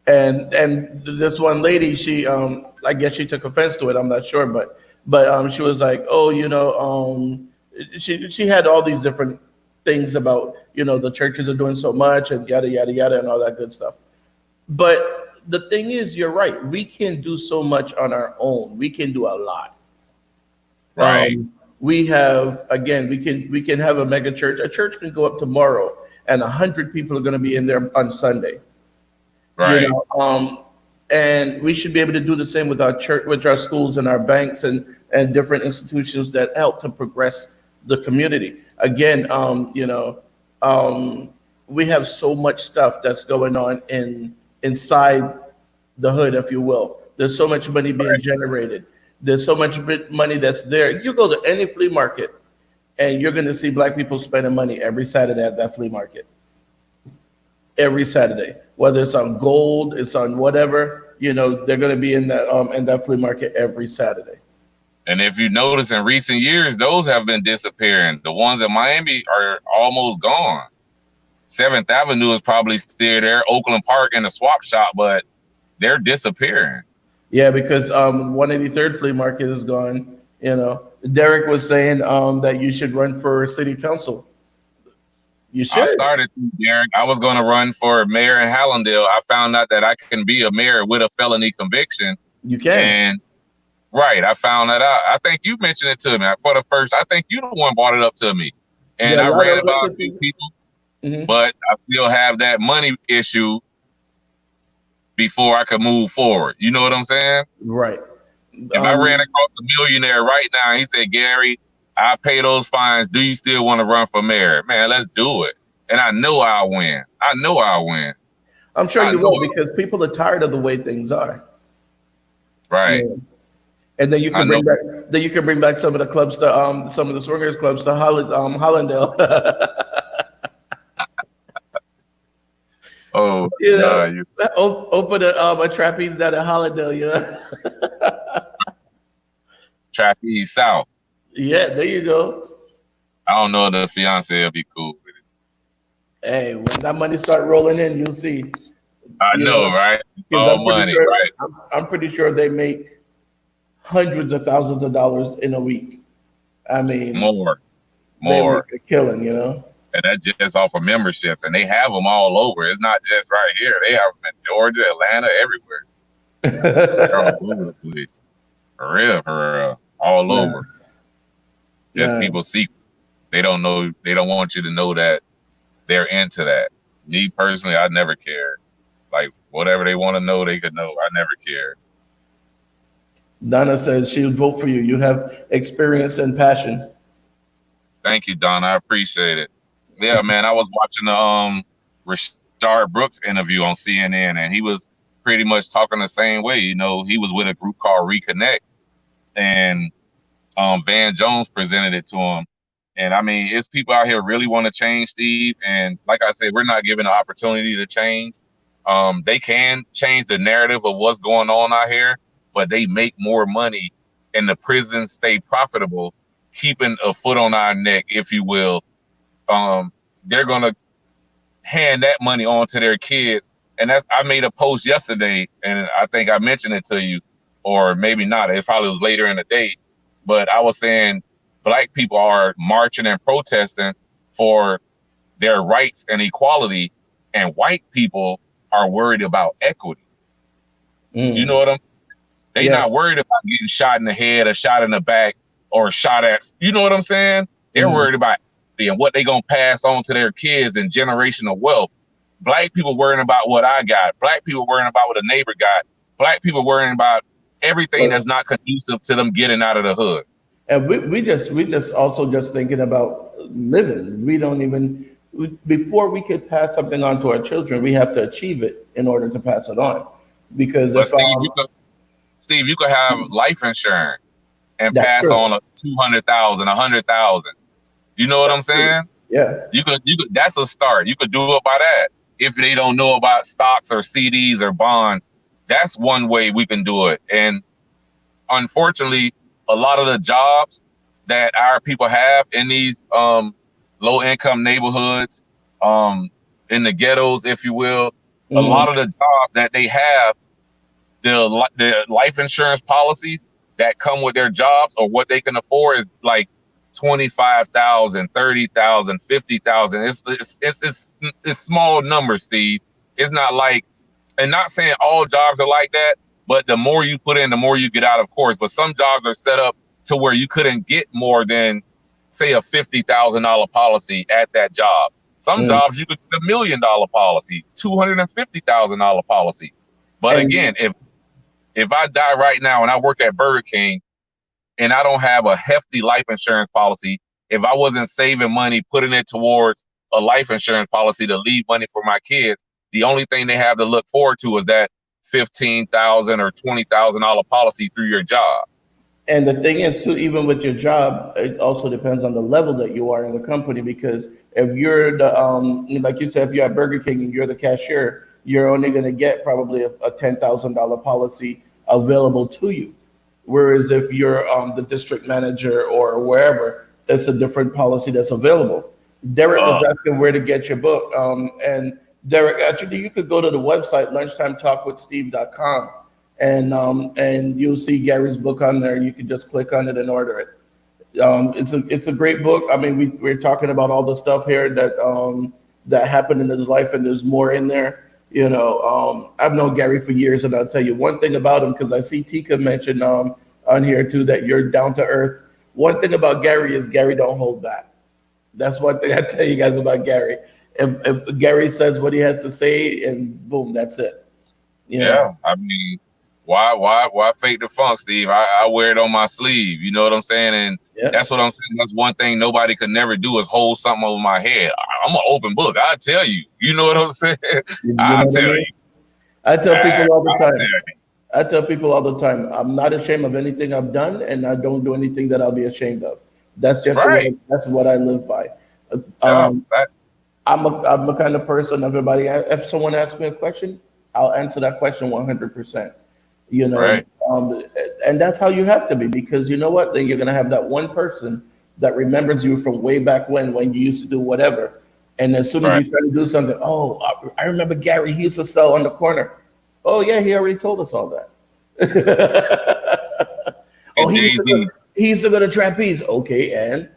Speaker 1: And this one lady, she I guess she took offense to it. I'm not sure, but she was like, oh, she had all these different things about, the churches are doing so much and yada yada yada and all that good stuff. But the thing is, you're right. We can do so much on our own. We can do a lot.
Speaker 2: Right.
Speaker 1: We have, again, we can have a mega church. A church can go up tomorrow and 100 people are going to be in there on Sunday.
Speaker 2: Right.
Speaker 1: And we should be able to do the same with our church, with our schools and our banks and different institutions that help to progress the community. Again, we have so much stuff that's going on inside the hood, if you will. There's so much money being generated. There's so much money that's there. You go to any flea market and you're going to see black people spending money every Saturday at that flea market. Every Saturday, whether it's on gold, it's on whatever, they're going to be in that flea market every Saturday.
Speaker 2: And if you notice in recent years, those have been disappearing. The ones in Miami are almost gone. 7th Avenue is probably still there, Oakland Park and the swap shop, but they're disappearing.
Speaker 1: Yeah, because 183rd flea market is gone. Derek was saying that you should run for city council. You should.
Speaker 2: I started, Derek. I was going to run for mayor in Hallandale. I found out that I can be a mayor with a felony conviction.
Speaker 1: You can.
Speaker 2: And right, I found that out. I think you mentioned it to me for the first. I think you the one brought it up to me, and I read about a few people, but I still have that money issue before I could move forward. You know what I'm saying?
Speaker 1: Right.
Speaker 2: If I ran across a millionaire right now, he said, Gary, I pay those fines. Do you still want to run for mayor? Man, let's do it. And I know I'll win. I know I'll win.
Speaker 1: I'm sure you will, because people are tired of the way things are.
Speaker 2: Right.
Speaker 1: Yeah. And then you can bring back some of the clubs to some of the swingers clubs to Hollandale.
Speaker 2: Oh,
Speaker 1: open a trapeze down at Hollandale,
Speaker 2: Trapeze South.
Speaker 1: Yeah, there you go.
Speaker 2: I don't know if the fiance will be cool with it.
Speaker 1: Hey, when that money start rolling in, you'll see.
Speaker 2: I know, right? All money, right?
Speaker 1: I'm pretty sure they make hundreds of thousands of dollars in a week. I mean,
Speaker 2: more.
Speaker 1: They make a killing,
Speaker 2: And that's just off of memberships, and they have them all over. It's not just right here. They have them in Georgia, Atlanta, everywhere. They're all over the place. For real, all over. Just people secret. They don't know. They don't want you to know that they're into that. Me personally, I never cared. Like whatever they want to know, they could know. I never cared.
Speaker 1: Donna says she would vote for you. You have experience and passion.
Speaker 2: Thank you, Don. I appreciate it. Yeah, man. I was watching the Rashard Brooks interview on CNN, and he was pretty much talking the same way. You know, he was with a group called Reconnect, and Van Jones presented it to him. And I mean, it's people out here really want to change, Steve. And like I said, we're not given the opportunity to change. They can change the narrative of what's going on out here, but they make more money and the prisons stay profitable, keeping a foot on our neck, if you will. They're gonna hand that money on to their kids. And that's I made a post yesterday, and I think I mentioned it to you, or maybe not. It probably was later in the day, but I was saying Black people are marching and protesting for their rights and equality, and white people are worried about equity. You know what I'm? They
Speaker 1: Yeah.
Speaker 2: not worried about getting shot in the head or shot in the back or shot at. You know what I'm saying? They're worried about equity and what they gonna pass on to their kids and generational wealth. Black people worrying about what I got. Black people worrying about what a neighbor got. Black people worrying about everything that's not conducive to them getting out of the hood.
Speaker 1: And we just also just thinking about living. We don't even before we could pass something on to our children, we have to achieve it in order to pass it on. Because
Speaker 2: But
Speaker 1: if
Speaker 2: Steve, you could have life insurance and
Speaker 1: that's
Speaker 2: pass
Speaker 1: true.
Speaker 2: on a 200,000, 100,000. You know what I'm saying?
Speaker 1: Yeah.
Speaker 2: You could. That's a start. You could do it by that. If they don't know about stocks or CDs or bonds, that's one way we can do it. And unfortunately, a lot of the jobs that our people have in these low income neighborhoods, in the ghettos, if you will, a lot of the jobs that they have, the life insurance policies that come with their jobs or what they can afford is like 25,000, 30,000, 50,000. It's small numbers, Steve. It's not like, and not saying all jobs are like that, but the more you put in, the more you get out, of course. But some jobs are set up to where you couldn't get more than, say, a $50,000 policy at that job. Some jobs you could get $1 million policy, $250,000 policy. But
Speaker 1: And
Speaker 2: again, if I die right now and I work at Burger King and I don't have a hefty life insurance policy, if I wasn't saving money, putting it towards a life insurance policy to leave money for my kids, the only thing they have to look forward to is that $15,000 or $20,000 policy through your job.
Speaker 1: And the thing is, too, even with your job, it also depends on the level that you are in the company. Because if you're the, like you said, if you're at Burger King and you're the cashier, you're only going to get probably a $10,000 policy available to you. Whereas if you're the district manager or wherever, it's a different policy that's available. Derek was asking where to get your book. And Derek, actually, you could go to the website, lunchtimetalkwithsteve.com, and you'll see Gary's book on there. You can just click on it and order it. It's a great book. I mean, we're talking about all the stuff here that happened in his life, and there's more in there. I've known Gary for years, and I'll tell you one thing about him, because I see Tika mentioned on here too that you're down to earth. One thing about Gary is Gary don't hold back. That's one thing I tell you guys about Gary. If Gary says what he has to say, and boom, that's it.
Speaker 2: Yeah, I mean, why fake the funk, Steve? I wear it on my sleeve. You know what I'm saying? And that's what I'm saying. That's one thing nobody could never do is hold something over my head. I'm an open book. I tell you. You know what I'm saying? I tell you.
Speaker 1: I tell people all the time. I tell people all the time, I'm not ashamed of anything I've done, and I don't do anything that I'll be ashamed of. That's just that's what I live by. I'm a kind of person. Everybody, if someone asks me a question, I'll answer that question 100%. And that's how you have to be, because you know what? Then you're gonna have that one person that remembers you from way back when you used to do whatever. And as soon as you try to do something, oh, I remember Gary. He used to sell on the corner. Oh yeah, he already told us all that. Oh, he used to go to trapeze. Okay, and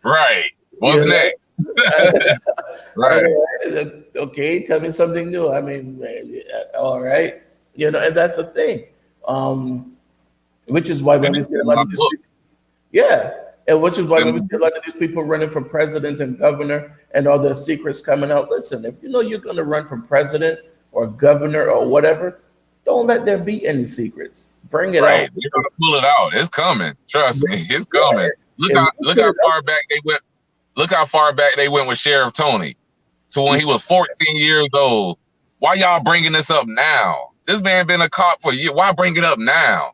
Speaker 2: right. What's next? Right.
Speaker 1: Okay, tell me something new. I mean, all right. And that's the thing. Which is why when we see a lot of these people, and which is why when we see a lot of these people running for president and governor and all their secrets coming out. Listen, if you know you're going to run for president or governor or whatever, Don't let there be any secrets. Bring it
Speaker 2: Right.
Speaker 1: out.
Speaker 2: They're gonna pull it out. It's coming. Trust me, it's
Speaker 1: Yeah,
Speaker 2: coming. Look
Speaker 1: if
Speaker 2: how
Speaker 1: you
Speaker 2: look
Speaker 1: put
Speaker 2: how
Speaker 1: it
Speaker 2: far back they went. Look how far back they went with Sheriff Tony to when he
Speaker 1: up,
Speaker 2: was 14 years old. Why y'all bringing this up now? This man been a cop for years. Why bring it up now?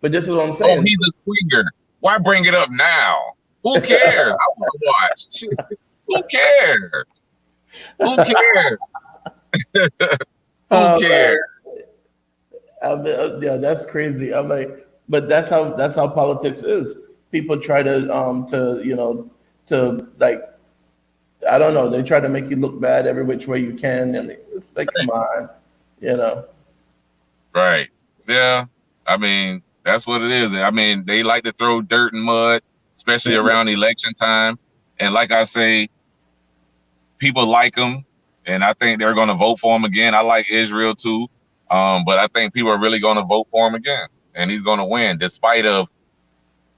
Speaker 1: but this is what I'm
Speaker 2: Oh,
Speaker 1: saying.
Speaker 2: he's a swinger. Why bring it up now? Who cares? I want to watch. Shit. Who cares? Who cares? Who cares?
Speaker 1: Man, yeah, that's crazy. I'm like, but that's how politics is. People try to to like, I don't know. They try to make you look bad every which way you can, and it's like, come on, you know.
Speaker 2: Right. Yeah. I mean, that's what it is. I mean, they like to throw dirt and mud, especially around election time. And like I say, people like him, and I think they're going to vote for him again. I like Israel too, but I think people are really going to vote for him again, and he's going to win, despite of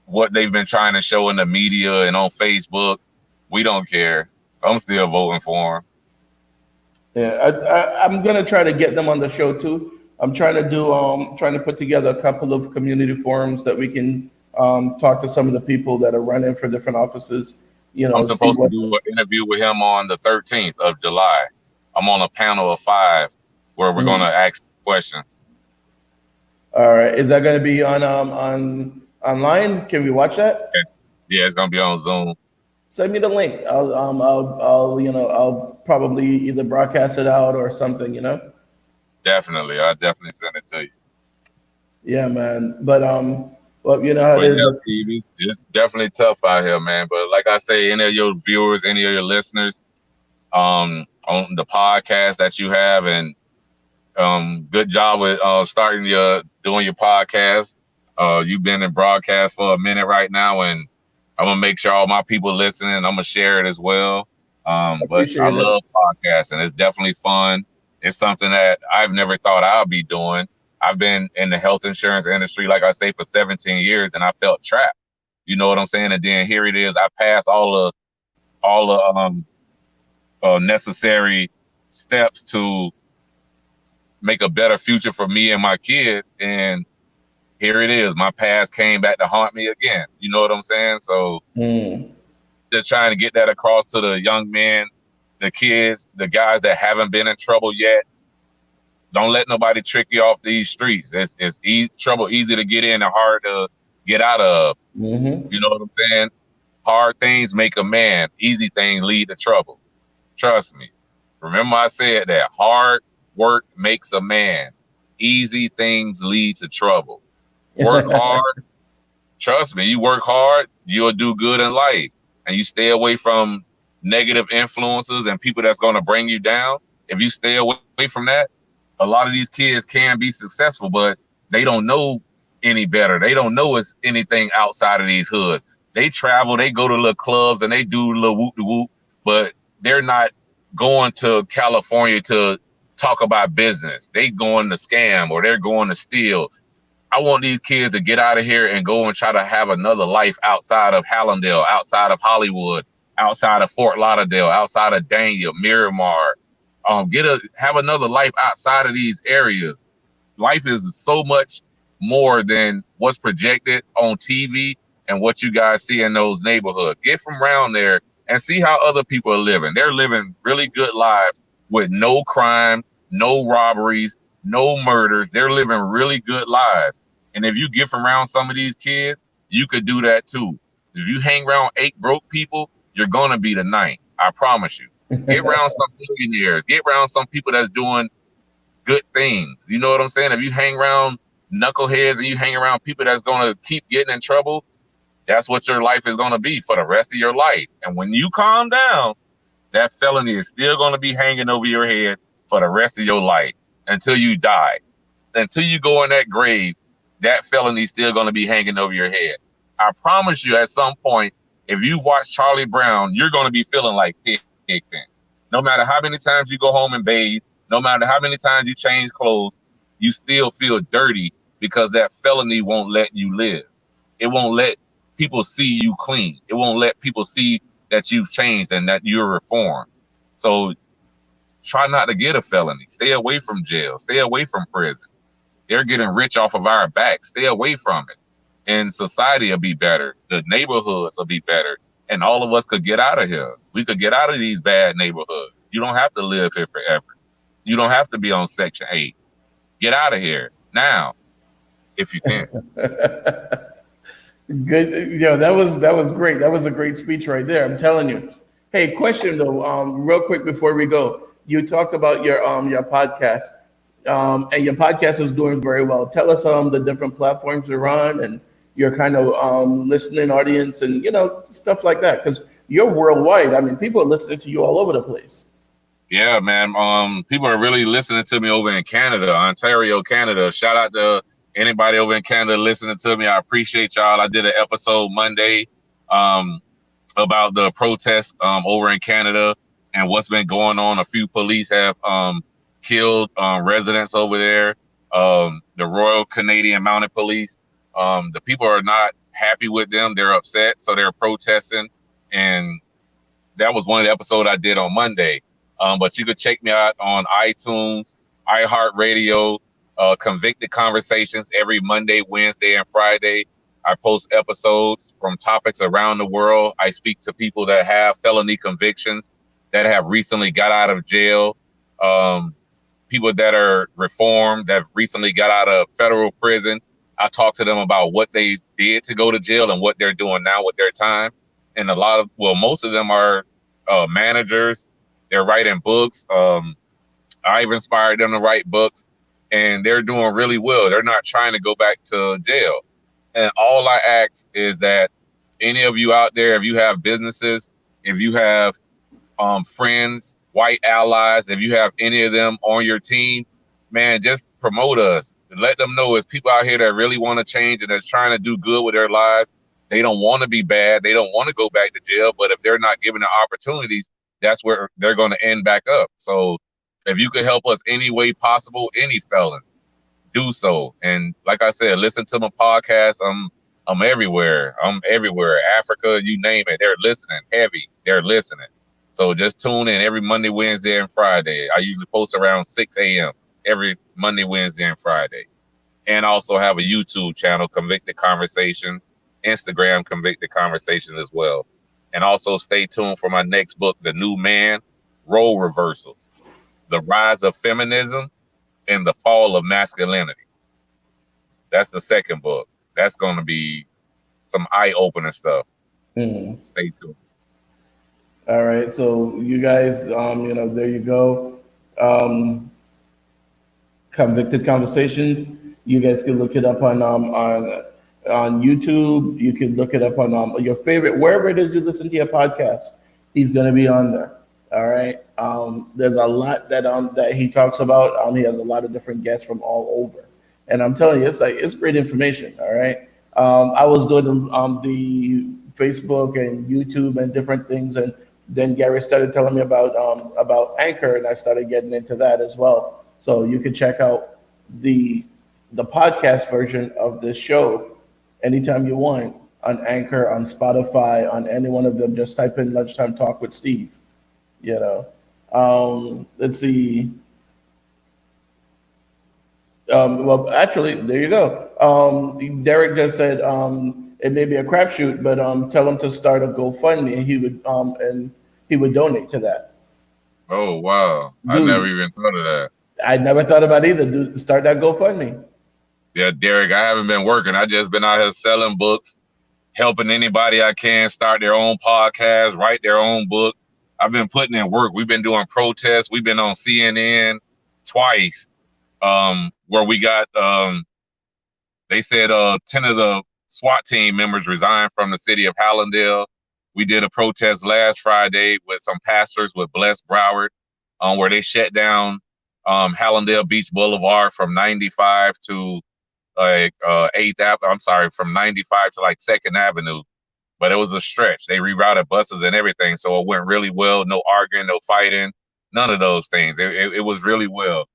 Speaker 2: what they've been trying to show in the media and on Facebook. We don't care. I'm still voting for him.
Speaker 1: Yeah, I'm gonna try to get them on the show too. I'm trying to put together a couple of community forums that we can talk to some of the people that are running for different offices.
Speaker 2: I'm
Speaker 1: See
Speaker 2: supposed to
Speaker 1: what.
Speaker 2: do an interview with him on the 13th of July. I'm on a panel of 5 where we're going to ask questions.
Speaker 1: All right, is that gonna be on online? Can we watch that?
Speaker 2: Yeah, it's going to be on Zoom.
Speaker 1: Send me the link. I'll probably either broadcast it out or something.
Speaker 2: Definitely. I'll definitely send it to you.
Speaker 1: Yeah, man. But well, you know how it
Speaker 2: But
Speaker 1: is.
Speaker 2: yeah, Steve, it's definitely tough out here, man. But like I say, any of your viewers, any of your listeners, on the podcast that you have, and good job with doing your podcast. You've been in broadcast for a minute right now, and I'm gonna make sure all my people listening, I'm gonna share it as well. But I
Speaker 1: Appreciate it.
Speaker 2: love podcasting. It's definitely fun. It's something that I've never thought I'd be doing. I've been in the health insurance industry, like I say, for 17 years, and I felt trapped. You know what I'm saying? And then here it is. I passed all the necessary steps to make a better future for me and my kids. And here it is. My past came back to haunt me again. You know what I'm saying? So
Speaker 1: Mm.
Speaker 2: just trying to get that across to the young men, the kids, the guys that haven't been in trouble yet. Don't let nobody trick you off these streets. It's trouble easy to get in and hard to get out of.
Speaker 1: Mm-hmm.
Speaker 2: You know what I'm saying? Hard things make a man. Easy things lead to trouble. Trust me. Remember I said that. Hard work makes a man. Easy things lead to trouble. Work hard. Trust me, you work hard, you'll do good in life. And you stay away from negative influences and people that's going to bring you down. If you stay away from that, a lot of these kids can be successful, but they don't know any better. They don't know it's anything outside of these hoods. They travel, they go to little clubs and they do little whoop de whoop, but they're not going to California to talk about business. They going to scam or they're going to steal. I want these kids to get out of here and go and try to have another life outside of Hallandale, outside of Hollywood, outside of Fort Lauderdale, outside of Dania, Miramar. Have another life outside of these areas. Life is so much more than what's projected on TV and what you guys see in those neighborhoods. Get from around there and see how other people are living. They're living really good lives with no crime, no robberies, no murders. They're living really good lives. And if you get from around some of these kids, you could do that too. If you hang around 8 broke people, you're gonna be the 9th. I promise you. Get around some millionaires. Get around some people that's doing good things. You know what I'm saying? If you hang around knuckleheads and you hang around people that's gonna keep getting in trouble, that's what your life is gonna be for the rest of your life. And when you calm down, that felony is still gonna be hanging over your head for the rest of your life until you die. Until you go in that grave, that felony is still gonna be hanging over your head. I promise you, at some point, if you watch Charlie Brown, you're gonna be feeling like Pigpen. No matter how many times you go home and bathe, no matter how many times you change clothes, you still feel dirty because that felony won't let you live. It won't let people see you clean. It won't let people see that you've changed and that you're reformed. So try not to get a felony. Stay away from jail. Stay away from prison. They're getting rich off of our back. Stay away from it. And society will be better. The neighborhoods will be better. And all of us could get out of here. We could get out of these bad neighborhoods. You don't have to live here forever. You don't have to be on Section 8. Get out of here now, if you can.
Speaker 1: Good. That was great. That was a great speech right there. I'm telling you. Hey, question though, real quick before we go. You talked about your podcast, and your podcast is doing very well. Tell us the different platforms you're on and your kind of listening audience and stuff like that because you're worldwide. I mean, people are listening to you all over the place.
Speaker 2: Yeah, man. People are really listening to me over in Canada, Ontario, Canada. Shout out to anybody over in Canada listening to me. I appreciate y'all. I did an episode Monday about the protests over in Canada and what's been going on. A few police have killed residents over there. The Royal Canadian Mounted Police. The people are not happy with them. They're upset, so they're protesting. And that was one of the episodes I did on Monday. But you could check me out on iTunes, iHeartRadio, Convicted Conversations every Monday, Wednesday, and Friday. I post episodes from topics around the world. I speak to people that have felony convictions, that have recently got out of jail, people that are reformed, that recently got out of federal prison. I talk to them about what they did to go to jail and what they're doing now with their time. And most of them are managers. They're writing books. I've inspired them to write books, and they're doing really well. They're not trying to go back to jail. And all I ask is that any of you out there, if you have businesses, if you have friends, white allies, if you have any of them on your team, man, just promote us. Let them know there's people out here that really want to change and that's trying to do good with their lives. They don't want to be bad. They don't want to go back to jail. But if they're not given the opportunities, that's where they're going to end back up. So if you could help us any way possible, any felons, do so. And like I said, listen to my podcast. I'm everywhere. I'm everywhere. Africa, you name it. They're listening heavy. They're listening. So just tune in every Monday, Wednesday, and Friday. I usually post around 6 a.m. every Monday, Wednesday, and Friday. And also have a YouTube channel, Convicted Conversations, Instagram, Convicted Conversations as well. And also stay tuned for my next book, The New Man, Role Reversals, The Rise of Feminism and the Fall of Masculinity. That's the second book. That's going to be some eye-opening stuff. Stay tuned.
Speaker 1: All right, so you guys, there you go. Convicted Conversations. You guys can look it up on YouTube. You can look it up on your favorite wherever it is you listen to your podcast. He's going to be on there. All right. There's a lot that he talks about. He has a lot of different guests from all over, and I'm telling you, it's great information. All right. I was doing the Facebook and YouTube and different things, and then Gary started telling me about Anchor, and I started getting into that as well. So you can check out the podcast version of this show anytime you want on Anchor, on Spotify, on any one of them. Just type in Lunchtime Talk with Steve. Let's see. Well, actually, there you go. Derek just said it may be a crapshoot, but tell him to start a GoFundMe, and he would donate to that.
Speaker 2: Oh wow! Dude, I never even thought of that.
Speaker 1: I never thought about either. Dude, start that GoFundMe.
Speaker 2: Yeah, Derek, I haven't been working. I just been out here selling books, helping anybody I can start their own podcast, write their own book. I've been putting in work. We've been doing protests. We've been on CNN twice, where we got, they said 10 of the SWAT team members resigned from the city of Hallandale. We did a protest last Friday with some pastors with Bless Broward, where they shut down Hallandale Beach Boulevard from 95 to 8th Avenue. I'm sorry, from 95 to like 2nd Avenue. But it was a stretch. They rerouted buses and everything. So it went really well. No arguing, no fighting, none of those things. It was really well.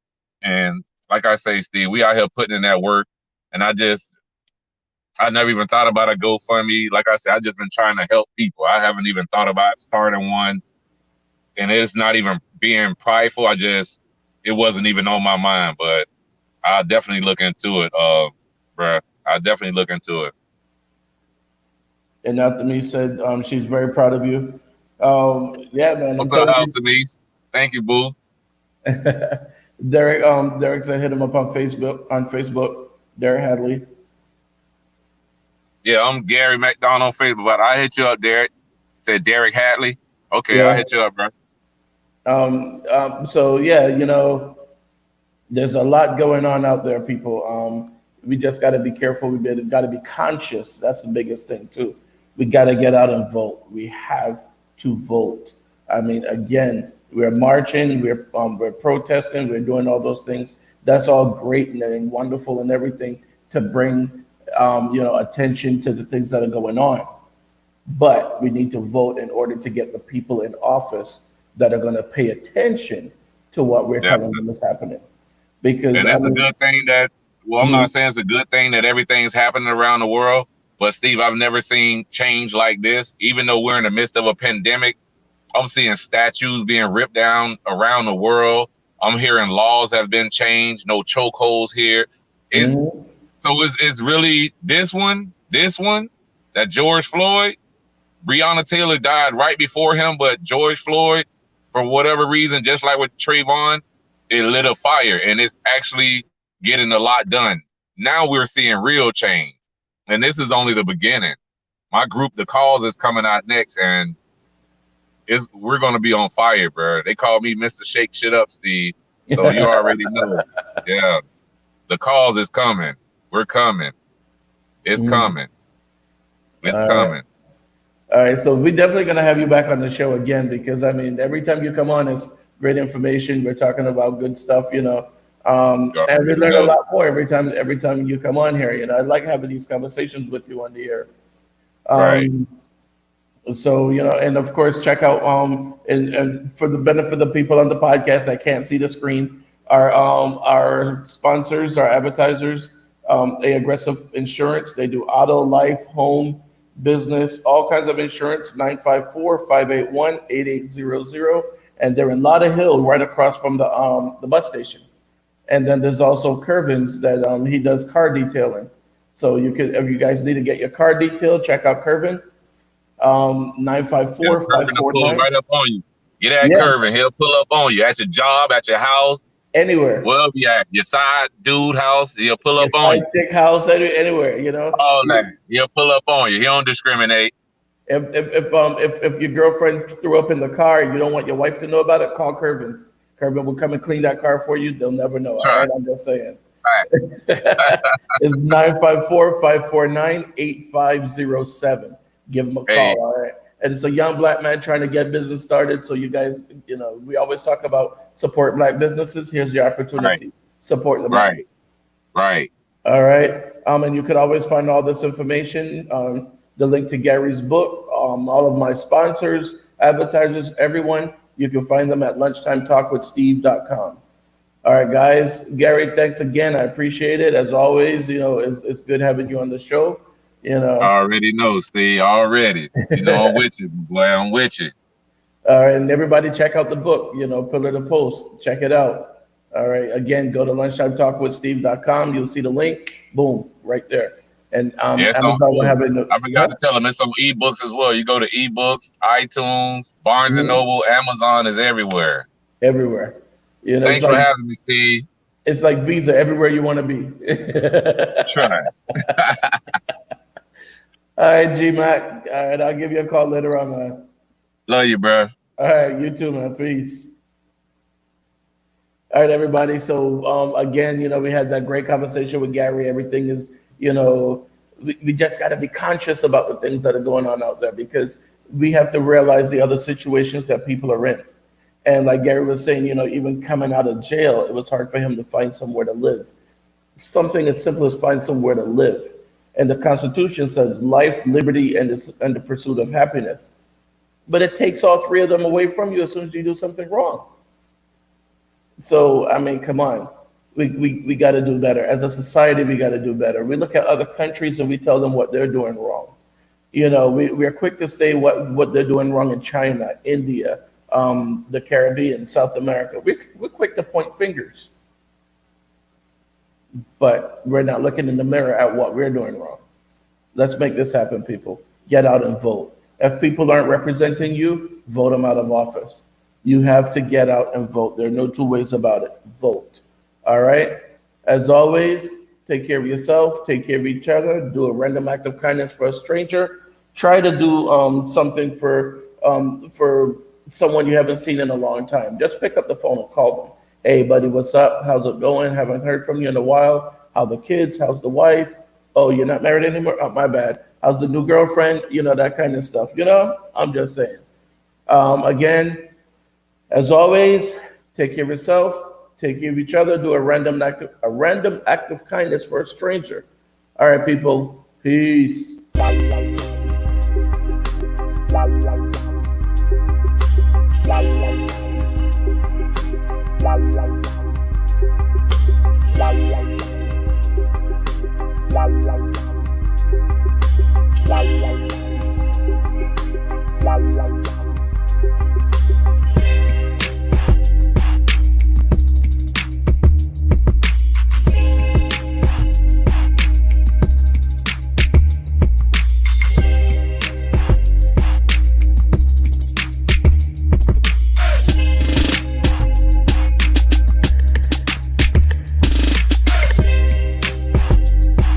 Speaker 2: And like I say, Steve, we out here putting in that work. And I never even thought about a GoFundMe. Like I said, I just been trying to help people. I haven't even thought about starting one. And it's not even being prideful. It wasn't even on my mind. But I definitely look into it, bruh. I definitely look into it.
Speaker 1: And Anthony said she's very proud of you. Yeah, man, I'm
Speaker 2: What's up,
Speaker 1: telling you.
Speaker 2: Denise? Thank you, boo.
Speaker 1: Derek said hit him up on Facebook. Derek Hadley.
Speaker 2: Yeah, I'm Gary McDonald on Facebook, but I hit you up, Derek. Said Derek Hadley. Okay, I
Speaker 1: Yeah.
Speaker 2: hit you up, bro.
Speaker 1: So yeah, there's a lot going on out there, people. We just got to be careful. We got to be conscious. That's the biggest thing too. We got to get out and vote. We have to vote. I mean, again, we're marching, we're protesting, we're doing all those things. That's all great and wonderful and everything to bring attention to the things that are going on. But we need to vote in order to get the people in office that are going to pay attention to what we're telling them
Speaker 2: Definitely.
Speaker 1: is happening. Because
Speaker 2: And
Speaker 1: I
Speaker 2: it's a
Speaker 1: mean,
Speaker 2: good thing that, well, I'm
Speaker 1: mhm,
Speaker 2: not saying it's a good thing that everything's happening around the world, but Steve, I've never seen change like this. Even though we're in the midst of a pandemic, I'm seeing statues being ripped down around the world. I'm hearing laws have been changed, no chokeholds here. It's
Speaker 1: mhm,
Speaker 2: it's really this one, that George Floyd, Breonna Taylor died right before him, but George Floyd, for whatever reason, just like with Trayvon, it lit a fire and it's actually getting a lot done. Now we're seeing real change. And this is only the beginning. My group, the cause, is coming out next, and we're gonna be on fire, bro. They call me Mr. Shake Shit Up, Steve. So you already know. Yeah. The cause is coming. We're coming. It's
Speaker 1: mhm.
Speaker 2: coming. It's
Speaker 1: All right.
Speaker 2: coming.
Speaker 1: All right. So we're definitely going to have you back on the show again because I mean, every time you come on, it's great information. We're talking about good stuff.
Speaker 2: You
Speaker 1: And we
Speaker 2: already
Speaker 1: learn a
Speaker 2: know.
Speaker 1: lot more every time you come on here. I like having these conversations with you on the air.
Speaker 2: Right.
Speaker 1: Um, So, and of course, check out and for the benefit of the people on the podcast that can't see the screen, our sponsors, our advertisers, A Aggressive Insurance. They do auto, life, home, business, all kinds of insurance. 954-581-8800, and they're in Lauderhill, right across from the bus station. And then there's also Curvins that he does car detailing. So you could, if you guys need to get your car detailed, check out Curvin. Nine five
Speaker 2: Yeah,
Speaker 1: four five
Speaker 2: Curvin will
Speaker 1: four
Speaker 2: pull
Speaker 1: nine.
Speaker 2: right up on you. Get that
Speaker 1: Yeah,
Speaker 2: Curvin. He'll pull up on you at your job, at your house,
Speaker 1: anywhere.
Speaker 2: wherever you at. Your side dude house, he'll pull
Speaker 1: Your
Speaker 2: up on
Speaker 1: side
Speaker 2: you.
Speaker 1: chick house, anywhere.
Speaker 2: All that. He'll pull up on you. He don't discriminate.
Speaker 1: If your girlfriend threw up in the car and you don't want your wife to know about it, call Curvins. Curvin will come and clean that car for you. They'll never know. All
Speaker 2: Try.
Speaker 1: right, I'm just saying.
Speaker 2: Right.
Speaker 1: It's 954-549-8507. Give them a call.
Speaker 2: Hey,
Speaker 1: All right. And it's a young black man trying to get business started. So you guys, we always talk about support black businesses. Here's your
Speaker 2: right,
Speaker 1: opportunity. Support the man.
Speaker 2: right, right.
Speaker 1: All right. And you can always find all this information, the link to Gary's book, all of my sponsors, advertisers, everyone. You can find them at lunchtimetalkwithsteve.com. All right, guys. Gary, thanks again. I appreciate it. As always, it's good having you on the show. You know,
Speaker 2: I already know, Steve. Already. You know I'm with you, boy. I'm with you.
Speaker 1: all right, and everybody check out the book, Pillar to Post. Check it out. All right, again, go to lunchtimetalkwithsteve.com. You'll see the link. Boom, right there. And
Speaker 2: Yeah, it's on.
Speaker 1: Amazon will
Speaker 2: Oh,
Speaker 1: have it.
Speaker 2: I forgot to tell them it's on ebooks as well. You go to ebooks, iTunes, Barnes and
Speaker 1: Mhm,
Speaker 2: Noble, Amazon is everywhere.
Speaker 1: everywhere. It's
Speaker 2: Thanks for
Speaker 1: like
Speaker 2: having me, Steve.
Speaker 1: Visa everywhere you want to be.
Speaker 2: Trust.
Speaker 1: All right, G Mac. All right, I'll give you a call later on, man.
Speaker 2: Love you, bro.
Speaker 1: All right, you too, man. Peace. All right, everybody. So again, we had that great conversation with Gary. Everything is, we just got to be conscious about the things that are going on out there because we have to realize the other situations that people are in. And like Gary was saying, even coming out of jail, it was hard for him to find somewhere to live. Something as simple as find somewhere to live. And the Constitution says life, liberty, and the pursuit of happiness. But it takes all three of them away from you as soon as you do something wrong. So, I mean, come on. We got to do better. As a society, we got to do better. We look at other countries and we tell them what they're doing wrong. We're quick to say what they're doing wrong in China, India, the Caribbean, South America. We're quick to point fingers. but we're not looking in the mirror at what we're doing wrong. Let's make this happen, people. Get out and vote. If people aren't representing you, vote them out of office. You have to get out and vote. There are no two ways about it. Vote. All right? As always, take care of yourself, take care of each other, do a random act of kindness for a stranger. Try to do something for someone you haven't seen in a long time. Just pick up the phone and call them. Hey, buddy, what's up? How's it going? Haven't heard from you in a while. How the kids? How's the wife? Oh, you're not married anymore? Oh, my bad. How's the new girlfriend? You know, that kind of stuff. You know, I'm just saying. Again, as always, take care of yourself, take care of each other, do a random act of kindness for a stranger. All right, people. Peace.